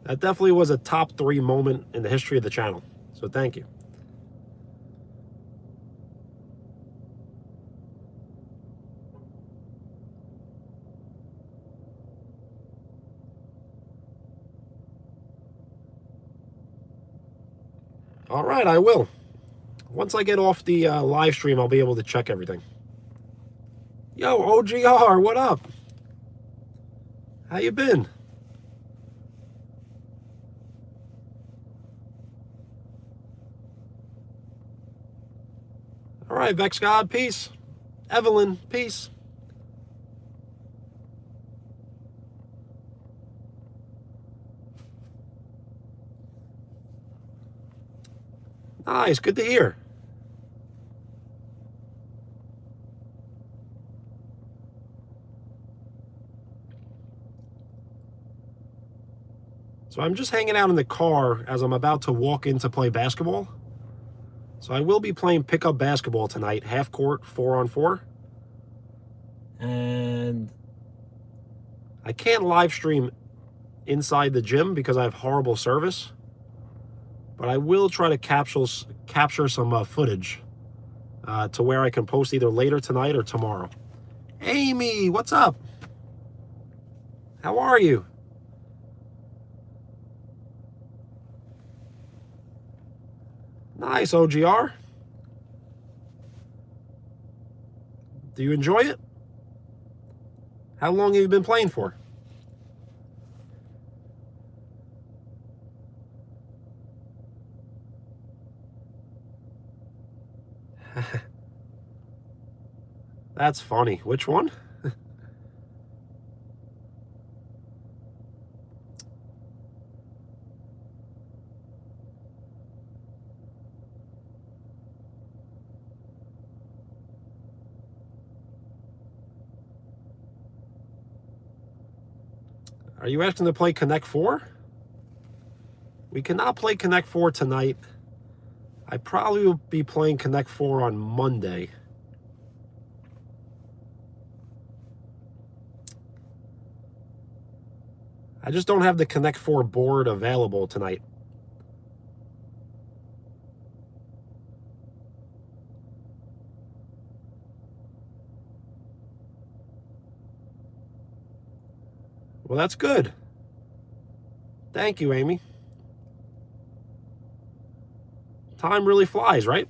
that definitely was a top 3 moment in the history of the channel. So thank you. All right, I will. Once I get off the live stream, I'll be able to check everything. Yo, OGR, what up? How you been? All right, VexGod, peace. Evelyn, peace. Nice, good to hear. So I'm just hanging out in the car as I'm about to walk in to play basketball. So I will be playing pickup basketball tonight, half court, 4-on-4. And I can't live stream inside the gym because I have horrible service. But I will try to capture some footage to where I can post either later tonight or tomorrow. Amy, what's up? How are you? Nice, OGR. Do you enjoy it? How long have you been playing for? That's funny. Which one? Are you asking to play Connect 4? We cannot play Connect 4 tonight. I probably will be playing Connect 4 on Monday. I just don't have the Connect 4 board available tonight. Well, that's good. Thank you, Amy. Time really flies, right?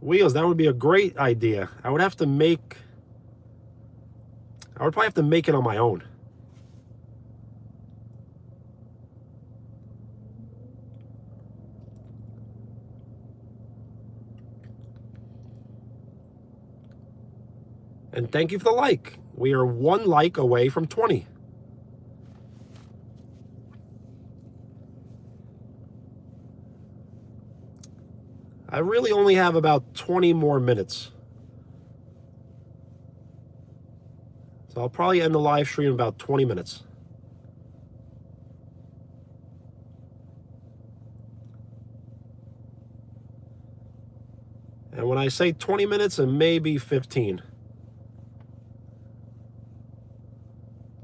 Wheels, that would be a great idea. I would probably have to make it on my own. And thank you for the like. We are 1 like away from 20. I really only have about 20 more minutes. So I'll probably end the live stream in about 20 minutes. And when I say 20 minutes, it may be 15.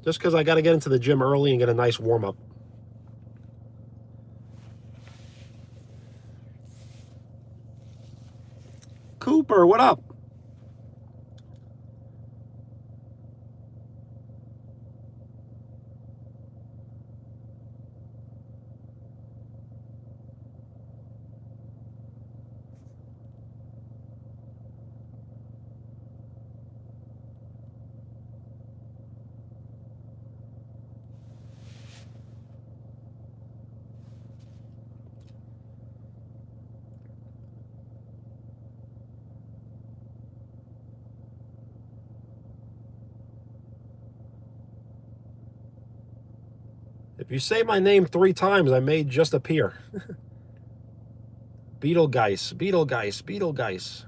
Just because I got to get into the gym early and get a nice warm-up. Cooper, what up? If you say my name 3 times, I may just appear. Beetlegeist, Beetlegeist, Beetlegeist.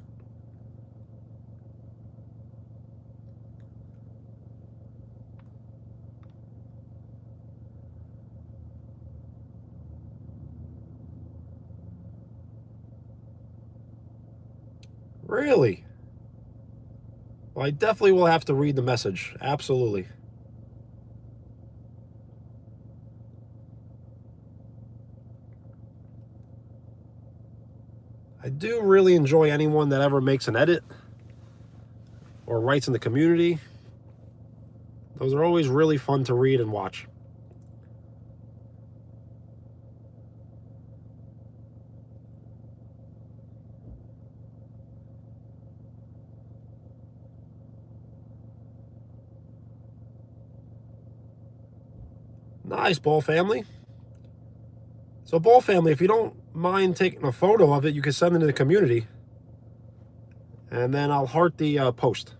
Really? Well, I definitely will have to read the message. Absolutely. I do really enjoy anyone that ever makes an edit or writes in the community. Those are always really fun to read and watch. Nice, Ball Family. So, Ball Family, if you don't mind taking a photo of it, you can send it to the community. And then I'll heart the post.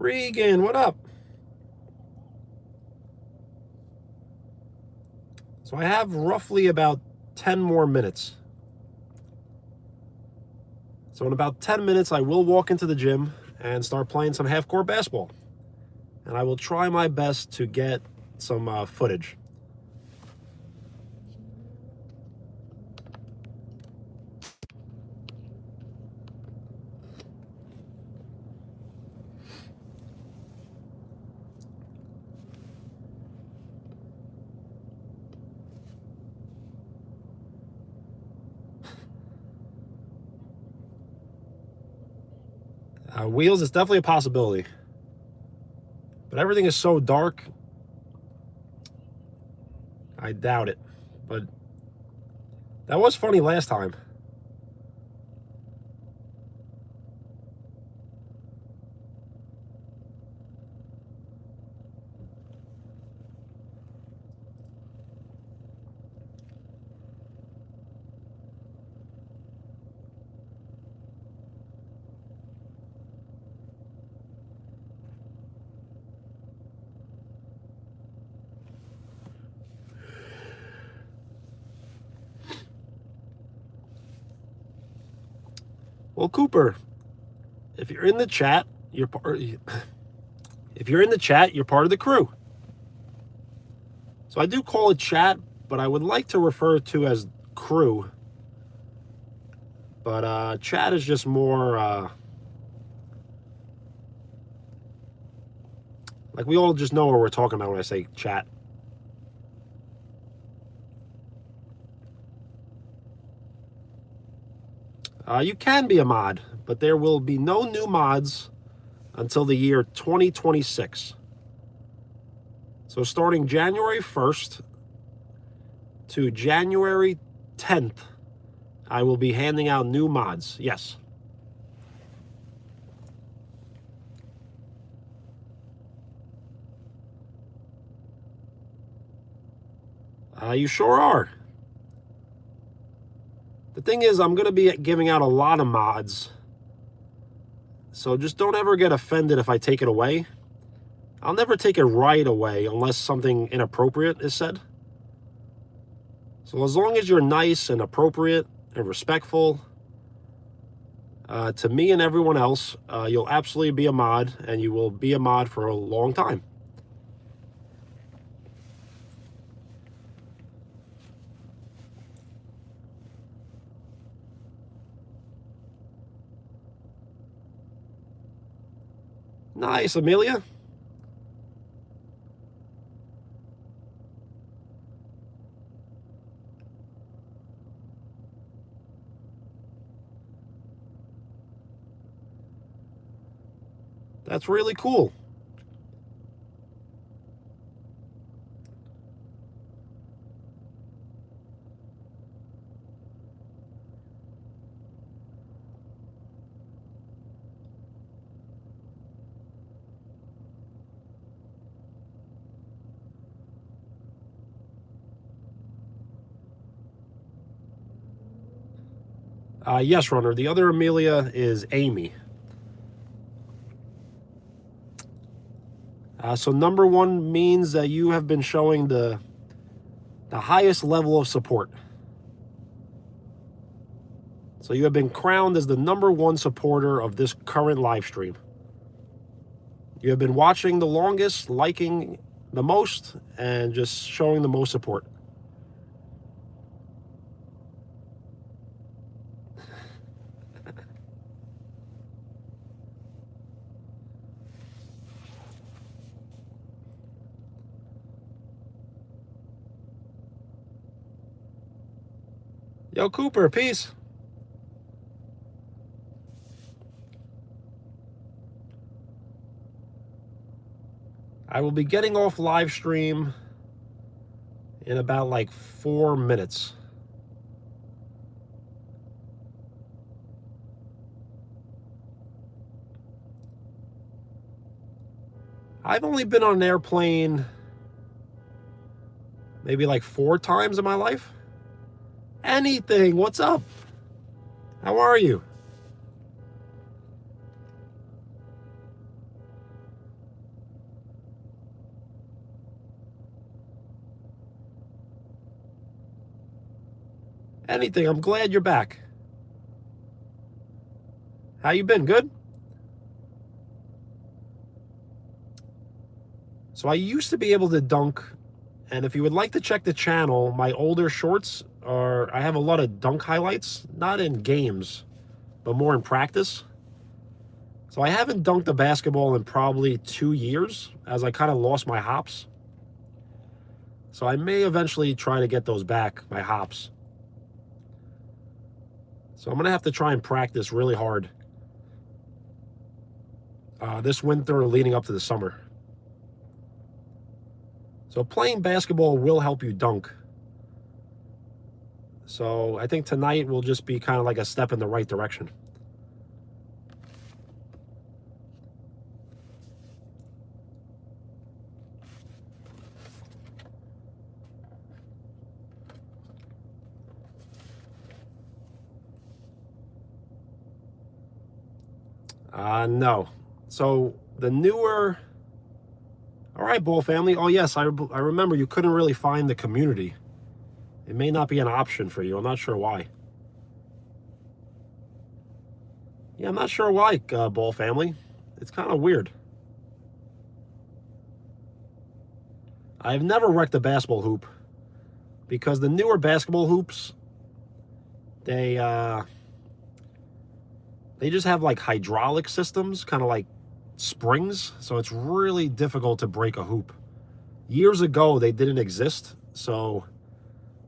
Regan, what up? So I have roughly about 10 more minutes. So in about 10 minutes, I will walk into the gym and start playing some half-court basketball. And I will try my best to get some footage. Wheels is definitely a possibility. But everything is so dark, I doubt it. But that was funny last time. Well, Cooper, if you're in the chat, you're part. If you're in the chat, you're part of the crew. So I do call it chat, but I would like to refer to as crew. But chat is just more like we all just know what we're talking about when I say chat. You can be a mod, but there will be no new mods until the year 2026. So starting January 1st to January 10th, I will be handing out new mods. Yes. You sure are. The thing is, I'm going to be giving out a lot of mods. So just don't ever get offended if I take it away. I'll never take it right away unless something inappropriate is said. So as long as you're nice and appropriate and respectful to me and everyone else, you'll absolutely be a mod, and you will be a mod for a long time. Nice, Amelia. That's really cool. Yes, Runner. The other Amelia is Amy. So number one means that you have been showing the highest level of support. So you have been crowned as the number one supporter of this current live stream. You have been watching the longest, liking the most, and just showing the most support. Yo, Cooper, peace. I will be getting off live stream in about like 4 minutes. I've only been on an airplane maybe like 4 times in my life. Anything, what's up? How are you? Anything, I'm glad you're back. How you been, good? So I used to be able to dunk, and if you would like to check the channel, my older shorts are, I have a lot of dunk highlights, not in games, but more in practice. So I haven't dunked a basketball in probably 2 years, as I kind of lost my hops. So I may eventually try to get those back, my hops. So I'm going to have to try and practice really hard. this winter leading up to the summer. So playing basketball will help you dunk. So I think tonight will just be kind of like a step in the right direction. No. So the newer... All right, Ball family. Oh, yes, I remember you couldn't really find the community. It may not be an option for you. I'm not sure why. Yeah, I'm not sure why, Ball family. It's kind of weird. I've never wrecked a basketball hoop because the newer basketball hoops, they just have like hydraulic systems, kind of like springs, so it's really difficult to break a hoop. Years ago, they didn't exist, so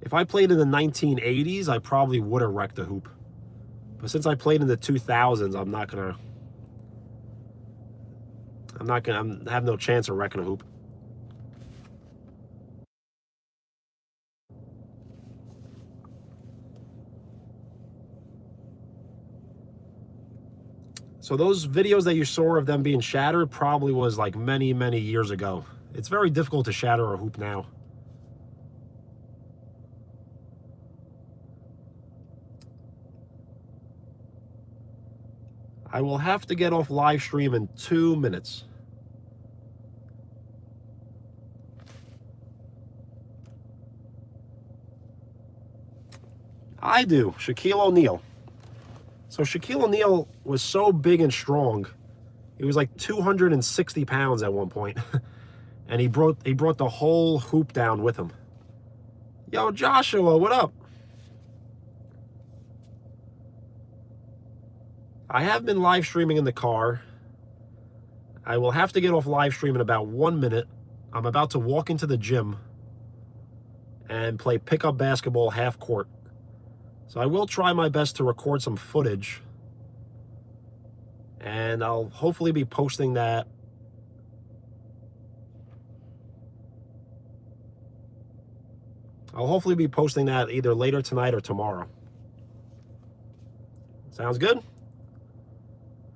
if I played in the 1980s, I probably would have wrecked a hoop. But since I played in the 2000s, I have no chance of wrecking a hoop. So those videos that you saw of them being shattered probably was like many, many years ago. It's very difficult to shatter a hoop now. I will have to get off live stream in 2 minutes. I do. Shaquille O'Neal. So Shaquille O'Neal was so big and strong. He was like 260 pounds at one point. And he brought the whole hoop down with him. Yo, Joshua, what up? I have been live streaming in the car. I will have to get off live stream in about 1 minute. I'm about to walk into the gym and play pickup basketball half court. So I will try my best to record some footage. And I'll hopefully be posting that. I'll hopefully be posting that either later tonight or tomorrow. Sounds good?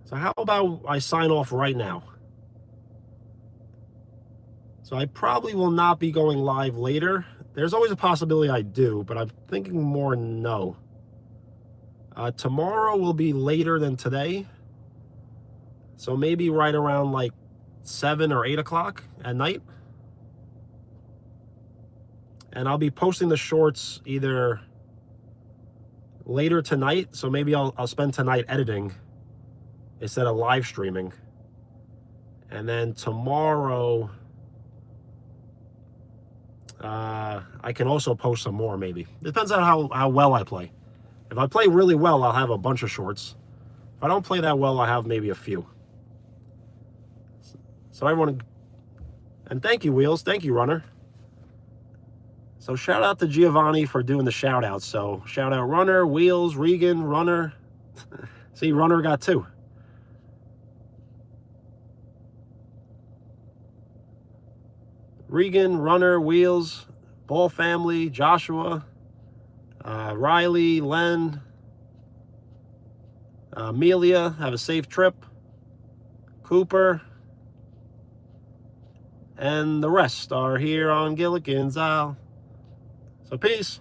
So how about I sign off right now? So I probably will not be going live later. There's always a possibility I do, but I'm thinking more no. Tomorrow will be later than today. So maybe right around like 7 or 8 o'clock at night. And I'll be posting the shorts either later tonight. So maybe I'll spend tonight editing instead of live streaming. And then tomorrow, I can also post some more maybe. Depends on how well I play. If I play really well, I'll have a bunch of shorts. If I don't play that well, I'll have maybe a few. So everyone, and thank you, Wheels. Thank you, Runner. So shout out to Giovanni for doing the shout outs. So shout out Runner, Wheels, Regan, Runner. See, Runner got 2. Regan, Runner, Wheels, Ball family, Joshua, Riley, Len, Amelia, have a safe trip, Cooper, and the rest are here on Gilligan's Isle. So peace.